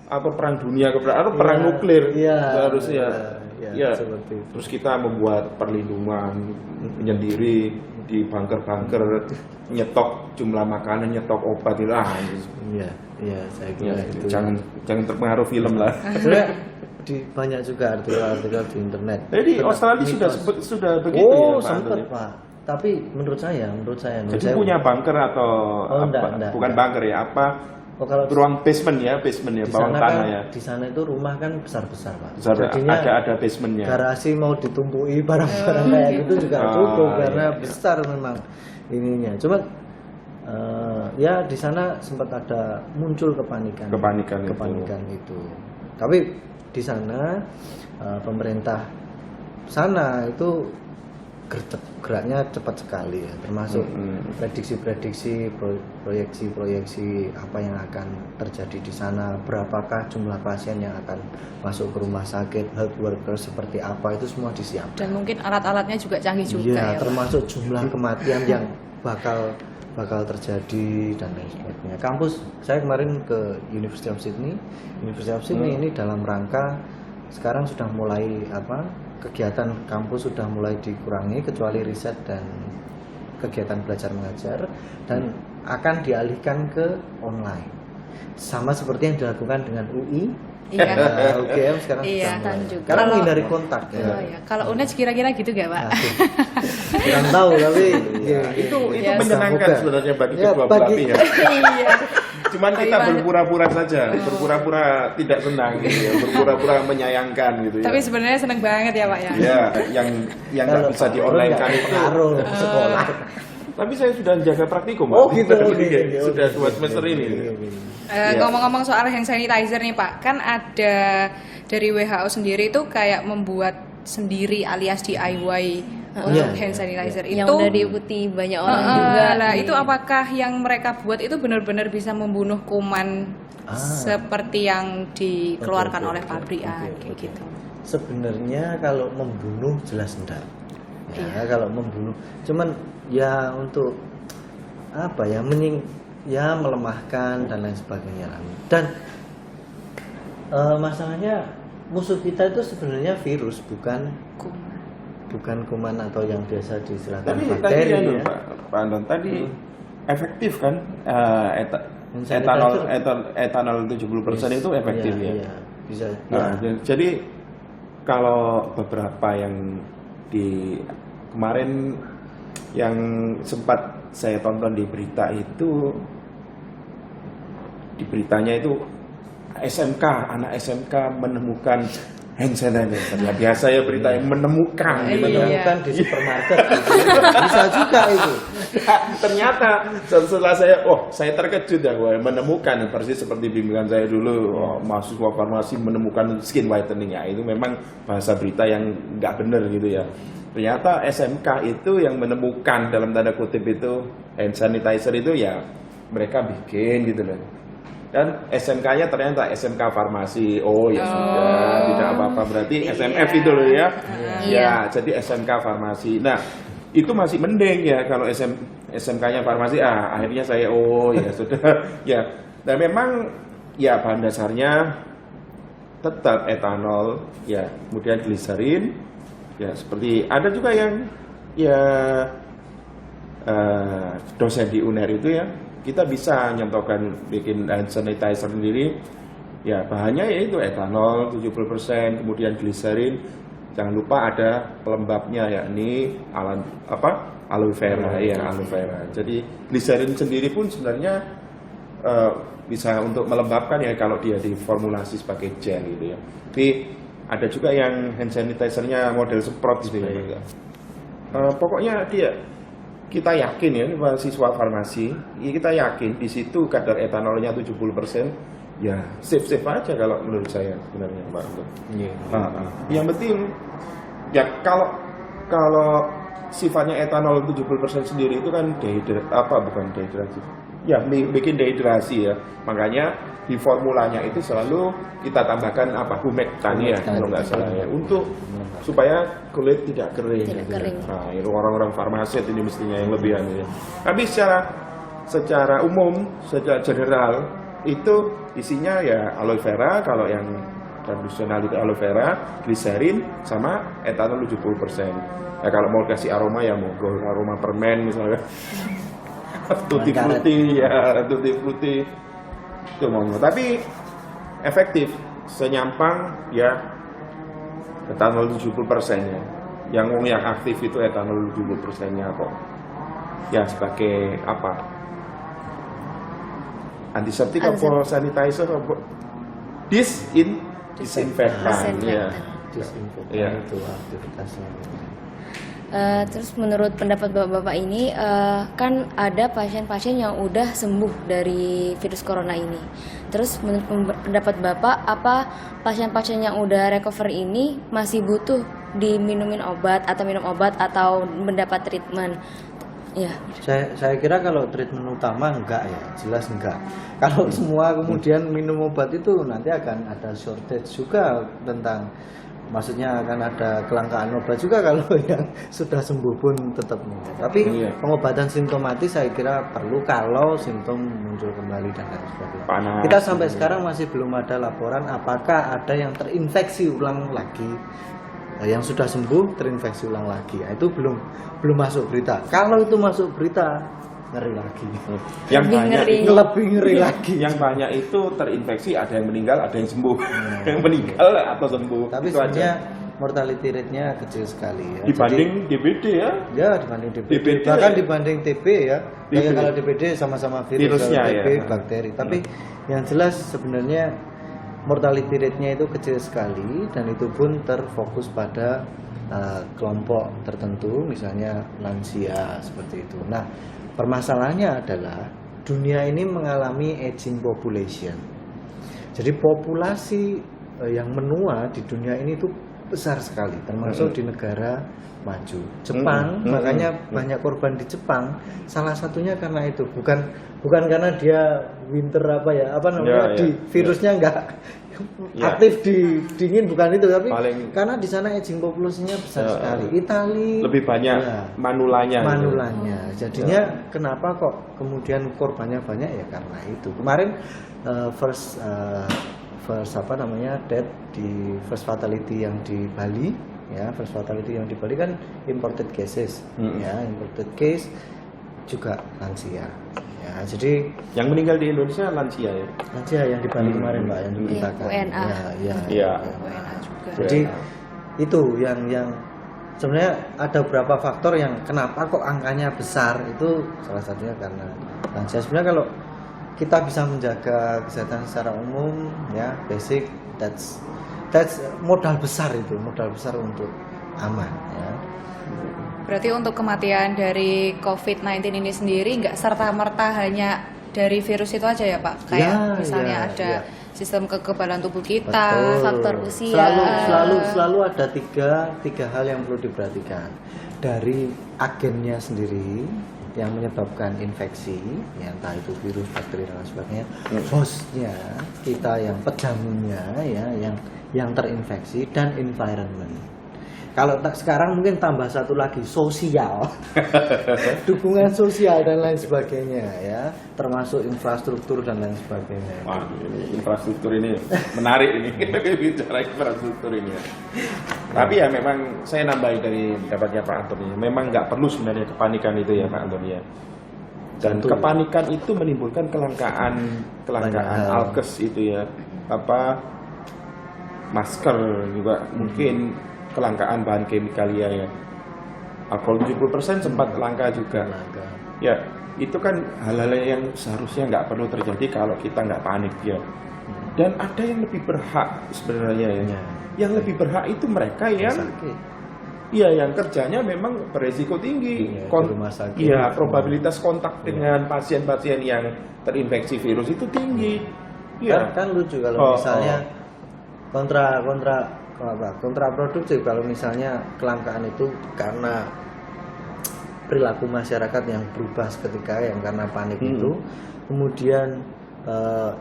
atau perang dunia atau perang nuklir harusnya ya. Terus kita membuat perlindungan menyendiri di bunker-bunker, nyetok jumlah makanan, nyetok obat Iya, saya kira itu. Jangan terpengaruh film lah. Sebenarnya banyak juga artikel-artikel di internet. Jadi Australia sudah begitu ya, Oh, Pak sempat Antoni? Pak. Tapi menurut saya, Jadi punya bunker atau Oh, apa? enggak. Bukan bunker ya, apa? Oh, kalau Ruang basement ya, di bawah sana tanah kan, ya. di sana itu rumah kan besar-besar Pak. Besar, Jadinya ada basementnya. garasi mau ditumpui barang-barang kayak gitu juga Oh, cukup iya, karena iya. besar memang ininya. Cuman ya di sana sempat ada muncul kepanikan itu. Tapi di sana pemerintah sana itu geraknya cepat sekali ya, termasuk prediksi-prediksi, proyeksi-proyeksi apa yang akan terjadi di sana, berapakah jumlah pasien yang akan masuk ke rumah sakit, health worker seperti apa, itu semua disiapkan. Dan mungkin alat-alatnya juga canggih juga Iya, ya, Pak. termasuk jumlah kematian yang bakal terjadi dan lain sebagainya. Kampus saya kemarin ke University of Sydney ini dalam rangka sekarang sudah mulai kegiatan kampus sudah mulai dikurangi kecuali riset dan kegiatan belajar mengajar dan akan dialihkan ke online. Sama seperti yang dilakukan dengan UI. Iya. UGM sekarang Iya, sudah mulai. juga. Karena Kalau- menghindari kontak ya. Oh, ya. Kalau UNED kira-kira gitu gak, Pak? Kurang tahu tapi ya, Itu Ya, menyenangkan semoga. sebenarnya bagi Ya, kedua belah bagi- pihak. Iya. Cuman kita Bagaimana? berpura-pura saja, berpura-pura tidak senang gitu ya, berpura-pura menyayangkan gitu ya. Tapi sebenarnya seneng banget ya, Pak ya. Ya, yang nggak Kalau bisa Pak di online kan nggak itu. pengaruh sekolah. Tapi saya sudah jaga praktikum, Pak. Oh gitu. Iya, sudah 2 semester ini. Iya. Ngomong-ngomong soal hand sanitizer nih Pak, kan ada dari WHO sendiri itu kayak membuat sendiri alias DIY untuk Iya, hand iya, sanitizer yang itu. udah diikuti banyak orang juga. Lah itu apakah yang mereka buat itu benar-benar bisa membunuh kuman seperti yang dikeluarkan Oke, oleh oke, pabrikan oke, kayak oke. gitu? Sebenarnya kalau membunuh jelas enggak. Ya, Iya. kalau membunuh cuman ya untuk apa ya melemahkan dan lain sebagainya. Dan masalahnya musuh kita itu sebenarnya virus bukan kuman atau yang biasa diistilahkan Tapi tadi bakteri ya, ya. Pak Anton, tadi efektif kan Hand sanitizer. etanol 70% itu efektif ya. Iya, bisa. Nah, Ya. jadi kalau beberapa yang di kemarin yang sempat saya tonton di berita itu, di beritanya itu anak SMK menemukan hand sanitizer. Ya biasa ya berita yang menemukan gitu ya. Menemukan di supermarket gitu. Bisa juga itu. Ternyata setelah saya terkejut ya, menemukan persis seperti bimbingan saya dulu, mahasiswa farmasi menemukan skin whitening ya, itu memang bahasa berita yang nggak benar gitu ya. Ternyata SMK itu yang menemukan dalam tanda kutip itu hand sanitizer itu ya mereka bikin gitu loh. Dan SMK-nya ternyata SMK farmasi. Oh ya sudah, tidak apa-apa, berarti SMF itu loh ya. Ya, jadi SMK farmasi. Nah, itu masih mending ya kalau SMK-nya farmasi. Akhirnya saya ya sudah. Ya. Dan memang ya bahan dasarnya tetap etanol, ya, kemudian gliserin. Ya, seperti ada juga yang ya dosen di UNER itu ya, kita bisa nyontohkan bikin hand sanitizer sendiri. Ya, bahannya yaitu etanol 70%, kemudian gliserin. Jangan lupa ada pelembabnya yakni aloe vera ya, aloe vera. Jadi gliserin sendiri pun sebenarnya bisa untuk melembabkan ya kalau dia diformulasi sebagai gel gitu ya. Tapi ada juga yang hand sanitizer-nya model semprot gitu ya. Pokoknya kita yakin ya, mahasiswa farmasi, kita yakin di situ kadar etanolnya 70%, ya safe aja kalau menurut saya sebenarnya Pak. Yang penting ya kalau sifatnya etanol 70% sendiri itu kan bukan dehidrasi. Ya, bikin dehidrasi ya. Makanya di formulanya itu selalu kita tambahkan humectan ya kalau nggak salah ya, untuk supaya kulit tidak kering. Nah, itu orang-orang farmasit ini mestinya yang lebihan ya. Tapi secara umum, secara general itu isinya ya aloe vera, kalau yang tradisional itu aloe vera, gliserin sama etanol 70%. Ya kalau mau kasih aroma ya monggo, aroma permen misalnya. Tutti frutti itu monggo. Tapi efektif, senyampang ya Etanol 70%-nya. Yang aktif itu etanol 70%-nya kok. Ya sebagai apa? Antiseptik apa sanitizer apa? Disinfektan. Ya. Disinfektan Iya. itu aktivitasnya. Terus menurut pendapat bapak-bapak ini kan ada pasien-pasien yang udah sembuh dari virus corona ini. Terus menurut pendapat bapak, apa pasien-pasien yang udah recover ini masih butuh diminumin obat atau minum obat atau mendapat treatment? Ya. Saya kira kalau treatment utama enggak ya, jelas enggak. Kalau semua kemudian minum obat itu nanti akan ada shortage juga tentang, maksudnya akan ada kelangkaan obat juga kalau yang sudah sembuh pun tetap minum. Tapi Iya. pengobatan simptomatis saya kira perlu kalau simptom muncul kembali dan lain sebagainya. Panas. Kita sampai sekarang masih belum ada laporan apakah ada yang terinfeksi ulang lagi. Yang sudah sembuh terinfeksi ulang lagi. Nah, itu belum masuk berita. Kalau itu masuk berita, ngeri lagi. Yang Lebih banyak ngeri. itu Lebih ngeri lagi. yang banyak itu terinfeksi, ada yang meninggal, ada yang sembuh. Yang meninggal atau sembuh. Tapi Itu sebenarnya aja. mortality rate-nya kecil sekali ya. Dibanding DBD ya. Ya dibanding DBD, DBD bahkan ya. dibanding TB ya. DBD. Kayak kalau DBD sama-sama virus, Virusnya kalau TB ya. bakteri. Tapi yang jelas sebenarnya mortality rate-nya itu kecil sekali dan itu pun terfokus pada kelompok tertentu, misalnya lansia seperti itu. Nah, permasalahannya adalah dunia ini mengalami aging population. Jadi populasi yang menua di dunia ini itu besar sekali, termasuk di negara maju. Jepang, makanya banyak korban di Jepang. Salah satunya karena itu, bukan karena dia winter Ya, di ya, virusnya enggak Ya. aktif di dingin, bukan itu, tapi Paling- karena di sana aging populasinya besar Ya. sekali. Itali Lebih banyak ya, manulanya. manulanya. Jadinya kenapa kok kemudian korbannya banyak ya karena itu. Kemarin first death di first fatality yang di Bali ya, first fatality yang di Bali kan imported cases ya, imported case juga lansia. Ya, jadi Yang meninggal di Indonesia lansia ya. lansia yang di Bali kemarin Mbak yang diberitakan. WNA. Ya. Iya. WNA juga. Jadi itu yang sebenarnya ada beberapa faktor yang kenapa kok angkanya besar, itu salah satunya karena lansia. Sebenarnya kalau kita bisa menjaga kesehatan secara umum ya, basic, that's modal besar, itu modal besar untuk aman ya. Berarti untuk kematian dari COVID-19 ini sendiri nggak serta-merta hanya dari virus itu aja ya Pak? Kayak Ya, misalnya ya, ada ya. sistem kekebalan tubuh kita, Betul. faktor usia. Selalu ada tiga hal yang perlu diperhatikan. Dari agennya sendiri yang menyebabkan infeksi, ya, entah itu virus, bakteri dan lain sebagainya. Hostnya kita yang pejamunya ya, yang terinfeksi, dan environment. Kalau sekarang mungkin tambah satu lagi, sosial, dukungan sosial dan lain sebagainya ya, termasuk infrastruktur dan lain sebagainya. Wah, ini infrastruktur ini menarik ini. Bicara infrastruktur ini ya. Tapi ya memang saya nambahin dari pendapatnya Pak Antoni. Memang nggak perlu sebenarnya kepanikan itu ya Pak Antoni ya. Dan Betul. kepanikan itu menimbulkan kelangkaan Banyak hal. alkes itu ya. Masker juga mungkin kelangkaan bahan kimikalia ya. Alkohol 70% sempat langka juga. Langka. Ya, itu kan hal-hal yang seharusnya nggak perlu terjadi kalau kita nggak panik ya. Dan ada yang lebih berhak sebenarnya ya. Ya. Yang lebih berhak itu mereka yang Sakit. iya yang kerjanya memang beresiko tinggi. Iya, di rumah sakit. Iya, probabilitas kontak dengan pasien-pasien yang terinfeksi virus itu tinggi. Iya. Kan lucu kalau Oh, misalnya kontraproduktif kalau misalnya kelangkaan itu karena perilaku masyarakat yang berubah seketika, yang karena panik itu, kemudian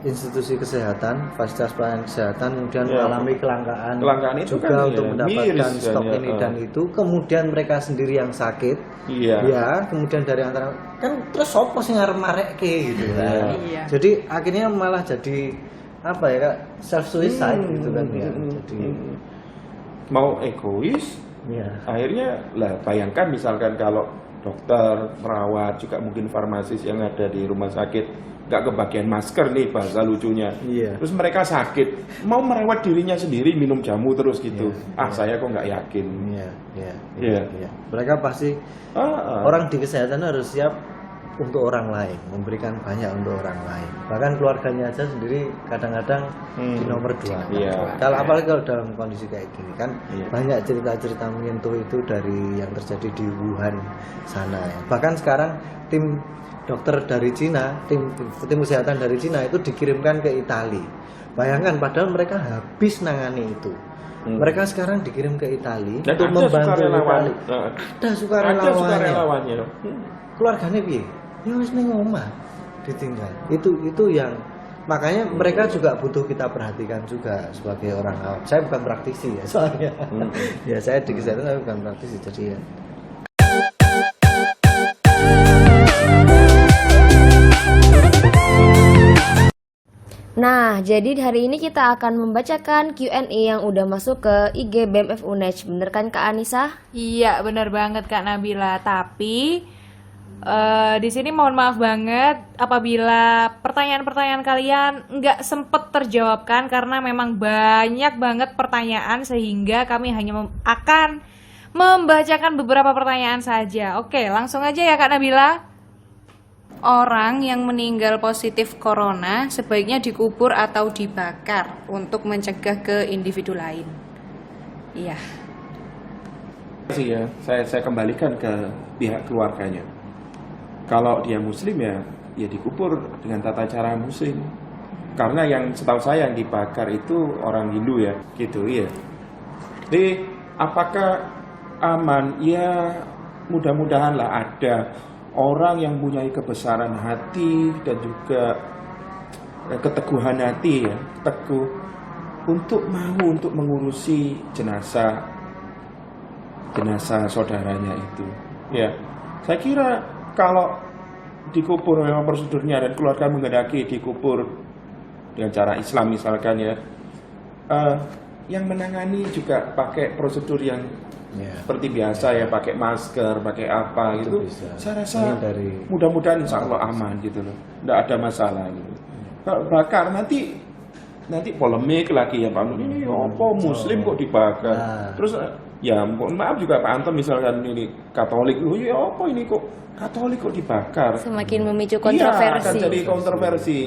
institusi kesehatan, fasilitas pelayanan kesehatan kemudian Ya. mengalami kelangkaan Itu juga kan untuk ya, mendapatkan miris stok kan ya, ini dan itu, kemudian mereka sendiri yang sakit. Iya. Ya, kemudian dari antara kan terus sopo sing arep marekke gitu kan. Iya. Jadi akhirnya malah jadi apa ya, Kak, self suicide gitu kan ya. Jadi Mau egois, ya. akhirnya lah bayangkan misalkan kalau dokter, perawat, juga mungkin farmasis yang ada di rumah sakit nggak kebagian masker nih bahasa lucunya. Iya. Terus mereka sakit, mau merawat dirinya sendiri minum jamu terus gitu. Iya. Saya kok nggak yakin. Iya. Mereka pasti orang di kesehatan harus siap untuk orang lain, memberikan banyak untuk orang lain. Bahkan keluarganya aja sendiri kadang-kadang di nomor 2. Iya. Kalau apalagi kalau dalam kondisi kayak gini kan Iya. banyak cerita-cerita menyentuh itu dari yang terjadi di Wuhan sana ya. Bahkan sekarang tim dokter dari Cina, tim kesehatan dari Cina itu dikirimkan ke Italia. Bayangkan padahal mereka habis nangani itu. Mereka sekarang dikirim ke Italia Dan untuk ada membantu sukarelawan. Italia. Ada Ada sukarelawannya. sukarelawannya. Keluarganya piye? Ya wis ning omah ditinggal. Itu yang makanya mereka juga butuh kita perhatikan juga sebagai orang awam. Saya bukan praktisi ya soalnya. Ya saya di kesehatan saya bukan praktisi jadi ya. Nah, jadi hari ini kita akan membacakan Q&A yang udah masuk ke IG BMF UNEJ. Bener kan Kak Anissa? Iya, benar banget Kak Nabila. Tapi di sini mohon maaf banget apabila pertanyaan-pertanyaan kalian nggak sempet terjawabkan karena memang banyak banget pertanyaan sehingga kami hanya akan membacakan beberapa pertanyaan saja. Oke, langsung aja ya Kak Nabila. Orang yang meninggal positif corona sebaiknya dikubur atau dibakar untuk mencegah ke individu lain. Iya. Sih ya, saya kembalikan ke pihak keluarganya. Kalau dia muslim ya dikubur dengan tata cara muslim. Karena yang setahu saya yang dibakar itu orang Hindu ya, gitu ya. Jadi apakah aman? Ya mudah-mudahan lah ada orang yang punya kebesaran hati dan juga keteguhan hati ya, teguh untuk mengurusi jenazah saudaranya itu. Ya, saya kira kalau dikubur memang prosedurnya dan keluarga menghendaki dikubur dengan cara Islam misalkan ya, yang menangani juga pakai prosedur yang seperti biasa ya, pakai masker, pakai apa gitu. Saya rasa mudah-mudahan insya Allah aman gitu loh, tidak ada masalah gitu. Kalau bakar nanti polemik lagi ya Pak. Ini apa muslim kok dibakar? Terus ya mohon maaf juga Pak Anton misalkan ini Katolik, ya apa ini kok Katolik kok dibakar? Semakin memicu kontroversi. Iya, akan jadi kontroversi.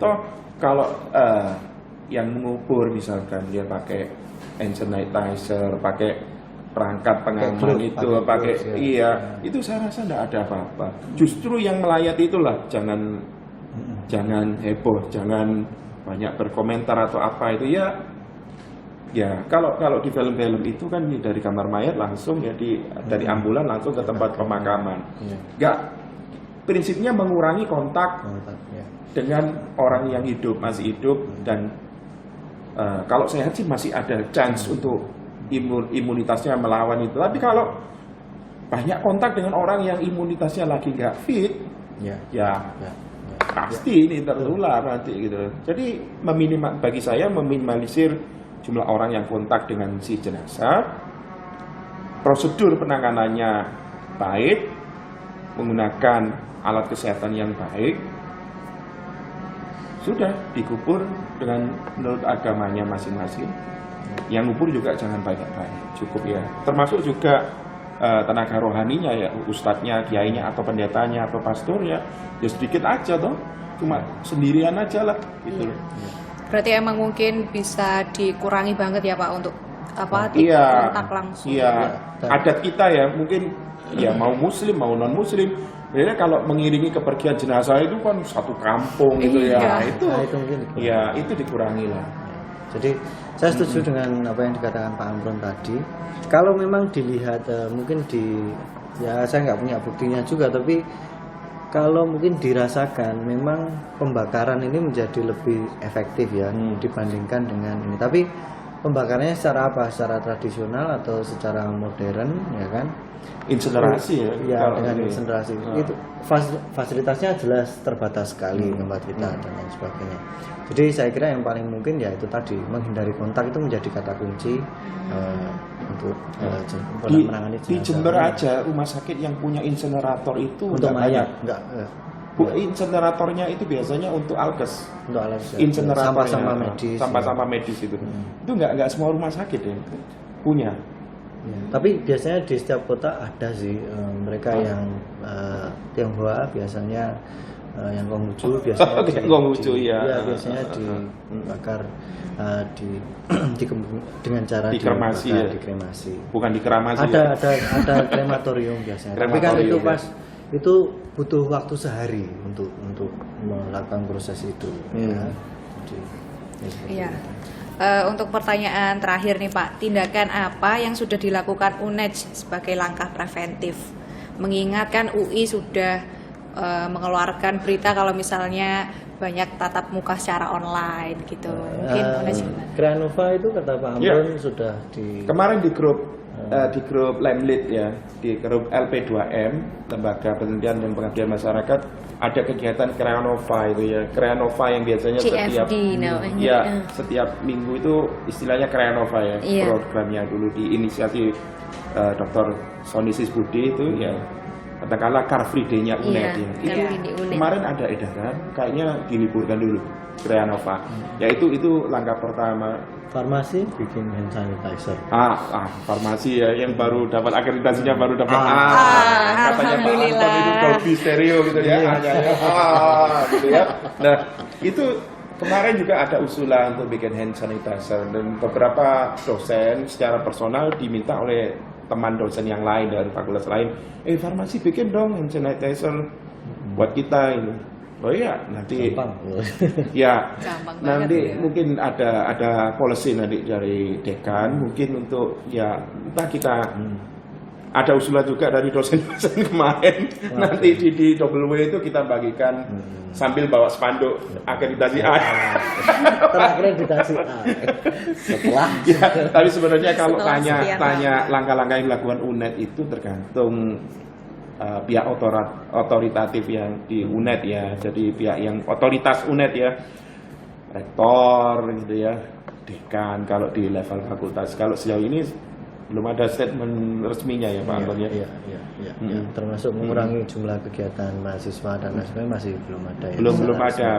Toh kalau yang mengubur misalkan dia pakai hand sanitizer, pakai perangkat pengaman itu, pakai itu saya rasa tidak ada apa-apa. Justru yang melayati itulah jangan heboh, jangan banyak berkomentar atau apa itu ya kalau di film-film itu kan dari kamar mayat langsung ya dari ambulan langsung ke tempat pemakaman. Prinsipnya mengurangi kontak dengan orang yang masih hidup dan kalau sehat sih masih ada chance untuk imunitasnya melawan itu. Tapi kalau banyak kontak dengan orang yang imunitasnya lagi nggak fit, pasti ini tertular nanti gitu. Jadi bagi saya meminimalisir jumlah orang yang kontak dengan si jenazah, prosedur penanganannya baik, menggunakan alat kesehatan yang baik, sudah dikubur dengan menurut agamanya masing-masing. Yang ngubur juga jangan banyak-banyak, cukup ya. Termasuk juga tenaga rohaninya ya, ustadznya, kiainya atau pendetanya atau pastornya, ya sedikit aja toh, cuma sendirian aja lah gitu. Berarti emang mungkin bisa dikurangi banget ya Pak untuk kontak langsung. Iya, adat kita ya mungkin ya mau muslim mau non muslim. Sebenarnya kalau mengiringi kepergian jenazah itu kan satu kampung gitu ya, itu dikurangi lah. Jadi saya setuju dengan apa yang dikatakan Pak Amron tadi. Kalau memang dilihat mungkin saya nggak punya buktinya juga, tapi kalau mungkin dirasakan memang pembakaran ini menjadi lebih efektif ya dibandingkan dengan ini. Tapi pembakarannya secara apa? Secara tradisional atau secara modern ya kan? Insinerasi ya dengan insinerasi itu fasilitasnya jelas terbatas sekali tempat kita dan lain sebagainya. Jadi saya kira yang paling mungkin ya itu tadi, menghindari kontak itu menjadi kata kunci untuk menangani jenazah. Di Jember aja rumah sakit yang punya insinerator itu untuk mayat Inseneratornya itu biasanya untuk alkes. Untuk alat Inseneratornya sampah-sampah medis. sampah-sampah medis itu. Itu nggak semua rumah sakit ya punya. Ya, tapi biasanya di setiap kota ada sih mereka yang Tionghoa biasanya yang Konghucu biasanya Konghucu, ya. biasanya dibakar dengan cara Dikremasi, dibakar, ya. dikremasi. Bukan dikeramasi. Ada krematorium biasanya. Tapi kan itu Krematorium, pas itu butuh waktu sehari untuk melakukan proses itu. Ya. Jadi, ya seperti Iya. itu. Untuk pertanyaan terakhir nih Pak, tindakan apa yang sudah dilakukan UNED sebagai langkah preventif? Mengingatkan UI sudah mengeluarkan berita kalau misalnya banyak tatap muka secara online gitu. Mungkin UNED gimana? Kreanova itu kata Pak Amron sudah di Kemarin di grup Lemlit ya, di grup LP2M, Lembaga Penelitian dan Pengabdian Masyarakat, ada kegiatan Kreanova itu ya. Kreanova yang biasanya CFD namanya. ya setiap minggu itu istilahnya Kreanova ya, Iya. programnya dulu diinisiasi Dr. Sony Sisbudi itu ya, katakanlah Car Free Day-nya UNED Iya, ya. Car Free Day UNED. Kemarin ada edaran, kayaknya diliburkan dulu Kreanova. Ya itu langkah pertama. farmasi bikin hand sanitizer. Farmasi ya yang baru dapat akreditasinya, baru dapat katanya Pak Alhamdulillah. Anton itu Dolby Stereo gitu ya, gitu ya. Nah itu kemarin juga ada usulan untuk bikin hand sanitizer, dan beberapa dosen secara personal diminta oleh teman dosen yang lain dari fakultas lain, farmasi bikin dong hand sanitizer buat kita ini. Oh iya, nanti Gampang. ya Gampang nanti banget ya. mungkin ada policy nanti dari dekan, mungkin untuk ya entah kita ada usulan juga dari dosen-dosen kemarin. Nanti di W itu kita bagikan sambil bawa spanduk akreditasi A. Terakreditasi A. Setelah Ya, tapi sebenarnya kalau Setelah sekian tanya langkah-langkah yang dilakukan UNED itu tergantung pihak otoritatif yang di UNED ya. Jadi pihak yang otoritas UNED ya, rektor gitu ya, dekan kalau di level fakultas. Kalau sejauh ini belum ada statement resminya ya Pak Anton ya. Iya. Termasuk mengurangi jumlah kegiatan mahasiswa dan lain sebagainya masih belum ada ya.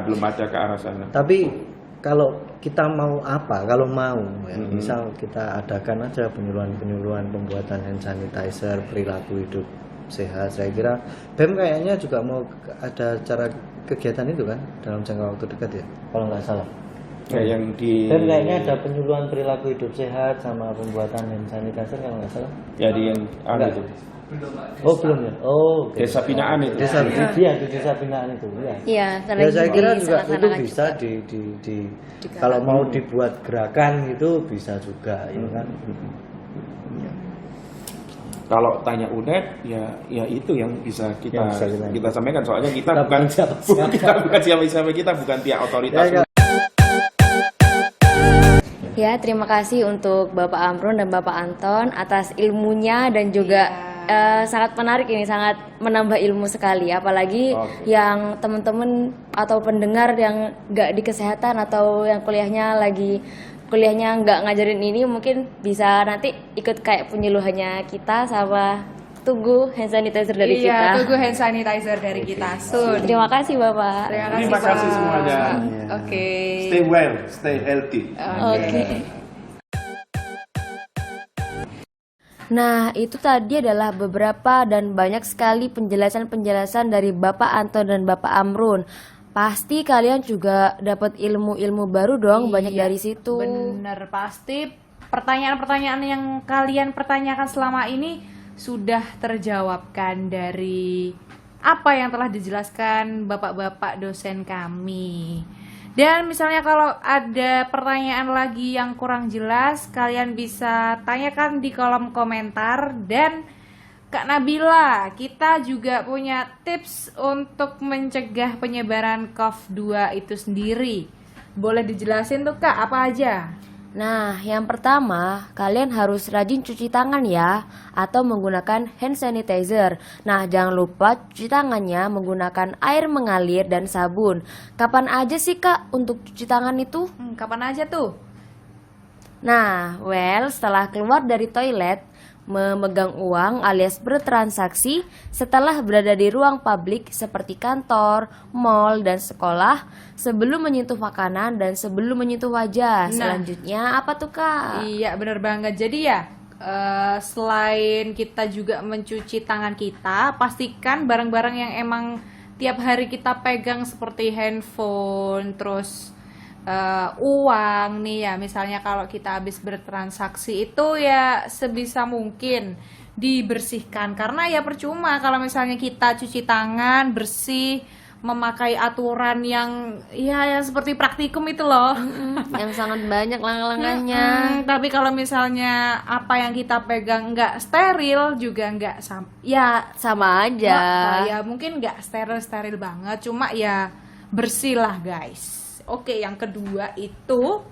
Belum ada ke arah sana. Tapi kalau kita mau kalau mau ya, misal kita adakan aja penyuluhan pembuatan hand sanitizer, perilaku hidup sehat. Saya kira BEM kayaknya juga mau ada cara kegiatan itu kan dalam jangka waktu dekat ya, kalau nggak salah. Kayak yang di BEM kayaknya ada penyuluhan perilaku hidup sehat sama pembuatan hand sanitizer kalau nggak salah. ya di yang itu. Oh belum ya? Oh oke. Desa binaan itu. Desa di desa binaan itu ya. Iya, Ya saya kira juga itu dilaksanakan bisa juga. kalau mau dibuat gerakan itu bisa juga ya kan. Kalau tanya UNED ya itu yang bisa Yang bisa kita sampaikan, soalnya kita Kita bukan bukan siapa-siapa. kita bukan siapa-siapa, kita bukan pihak otoritas. Ya, Ya, terima kasih untuk Bapak Amron dan Bapak Anton atas ilmunya dan juga sangat menarik ini, sangat menambah ilmu sekali. Apalagi yang teman-teman atau pendengar yang nggak di kesehatan atau yang kuliahnya nggak ngajarin ini, mungkin bisa nanti ikut kayak penyuluhannya kita sama tunggu hand sanitizer dari kita. Iya, tunggu hand sanitizer dari kita. Sun. Terima kasih Bapak. Terima kasih Pak. semuanya. Oke. Stay well, stay healthy. Oke. Nah, itu tadi adalah beberapa dan banyak sekali penjelasan-penjelasan dari Bapak Anton dan Bapak Amrun. Pasti kalian juga dapat ilmu-ilmu baru dong, banyak dari situ. Bener, pasti pertanyaan-pertanyaan yang kalian pertanyakan selama ini sudah terjawabkan dari apa yang telah dijelaskan bapak-bapak dosen kami. Dan misalnya kalau ada pertanyaan lagi yang kurang jelas, kalian bisa tanyakan di kolom komentar. Dan Kak Nabila, kita juga punya tips untuk mencegah penyebaran COVID-2 itu sendiri. Boleh dijelasin tuh Kak, apa aja? Nah, yang pertama, kalian harus rajin cuci tangan ya, atau menggunakan hand sanitizer. Nah, jangan lupa cuci tangannya menggunakan air mengalir dan sabun. Kapan aja sih Kak untuk cuci tangan itu? Kapan aja tuh? Nah, setelah keluar dari toilet, memegang uang alias bertransaksi setelah berada di ruang publik seperti kantor, mal, dan sekolah sebelum menyentuh makanan dan sebelum menyentuh wajah. Selanjutnya apa tuh Kak? Iya, bener banget. Jadi ya, selain kita juga mencuci tangan kita, pastikan barang-barang yang emang tiap hari kita pegang seperti handphone, terus uang nih ya, misalnya kalau kita habis bertransaksi itu ya sebisa mungkin dibersihkan, karena ya percuma kalau misalnya kita cuci tangan bersih memakai aturan yang ya yang seperti praktikum itu loh. Yang sangat banyak langkah-langkahnya. Tapi kalau misalnya apa yang kita pegang nggak steril juga nggak ya Sama aja. ya mungkin nggak steril banget, cuma ya bersih lah guys. Oke, yang kedua itu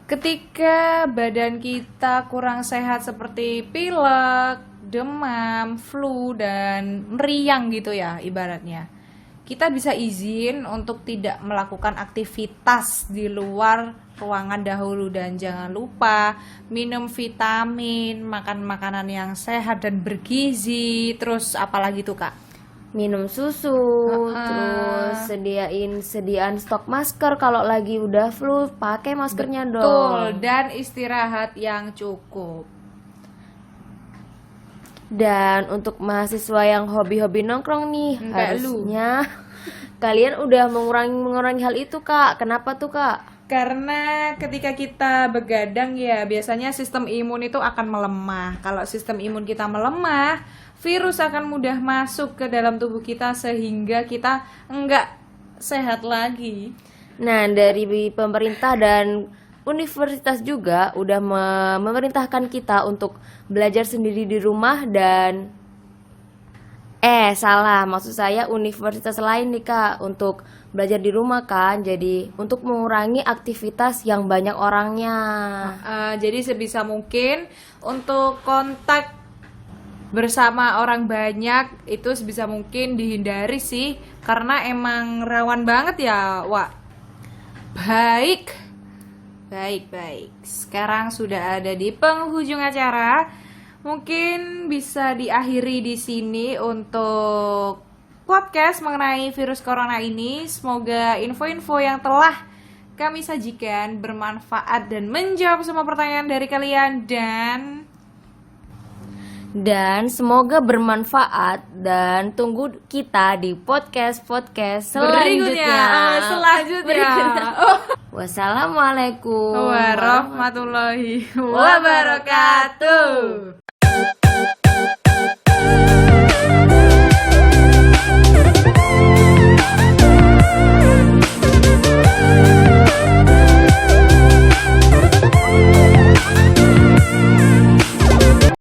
ketika badan kita kurang sehat seperti pilek, demam, flu, dan meriang gitu ya ibaratnya, kita bisa izin untuk tidak melakukan aktivitas di luar ruangan dahulu, dan jangan lupa minum vitamin, makan makanan yang sehat dan bergizi. Terus apalagi tuh Kak? Minum susu, terus sediaan stok masker kalau lagi udah flu, pakai maskernya Betul, dong. dan istirahat yang cukup. Dan untuk mahasiswa yang hobi-hobi nongkrong nih, Kayak lu. harusnya kalian udah mengurangi hal itu Kak. Kenapa tuh Kak? Karena ketika kita begadang ya biasanya sistem imun itu akan melemah. Kalau sistem imun kita melemah, virus akan mudah masuk ke dalam tubuh kita sehingga kita enggak sehat lagi. Nah, dari pemerintah dan universitas juga udah memerintahkan kita untuk belajar sendiri di rumah dan salah, maksud saya universitas lain nih Kak, untuk belajar di rumah kan, jadi untuk mengurangi aktivitas yang banyak orangnya. Jadi sebisa mungkin untuk kontak bersama orang banyak itu sebisa mungkin dihindari sih, karena emang rawan banget ya, Wak. Baik. Sekarang sudah ada di penghujung acara. Mungkin bisa diakhiri di sini untuk podcast mengenai virus corona ini. Semoga info-info yang telah kami sajikan bermanfaat dan menjawab semua pertanyaan dari kalian, Dan semoga bermanfaat, dan tunggu kita di podcast selanjutnya. Wassalamualaikum Warahmatullahi wabarakatuh.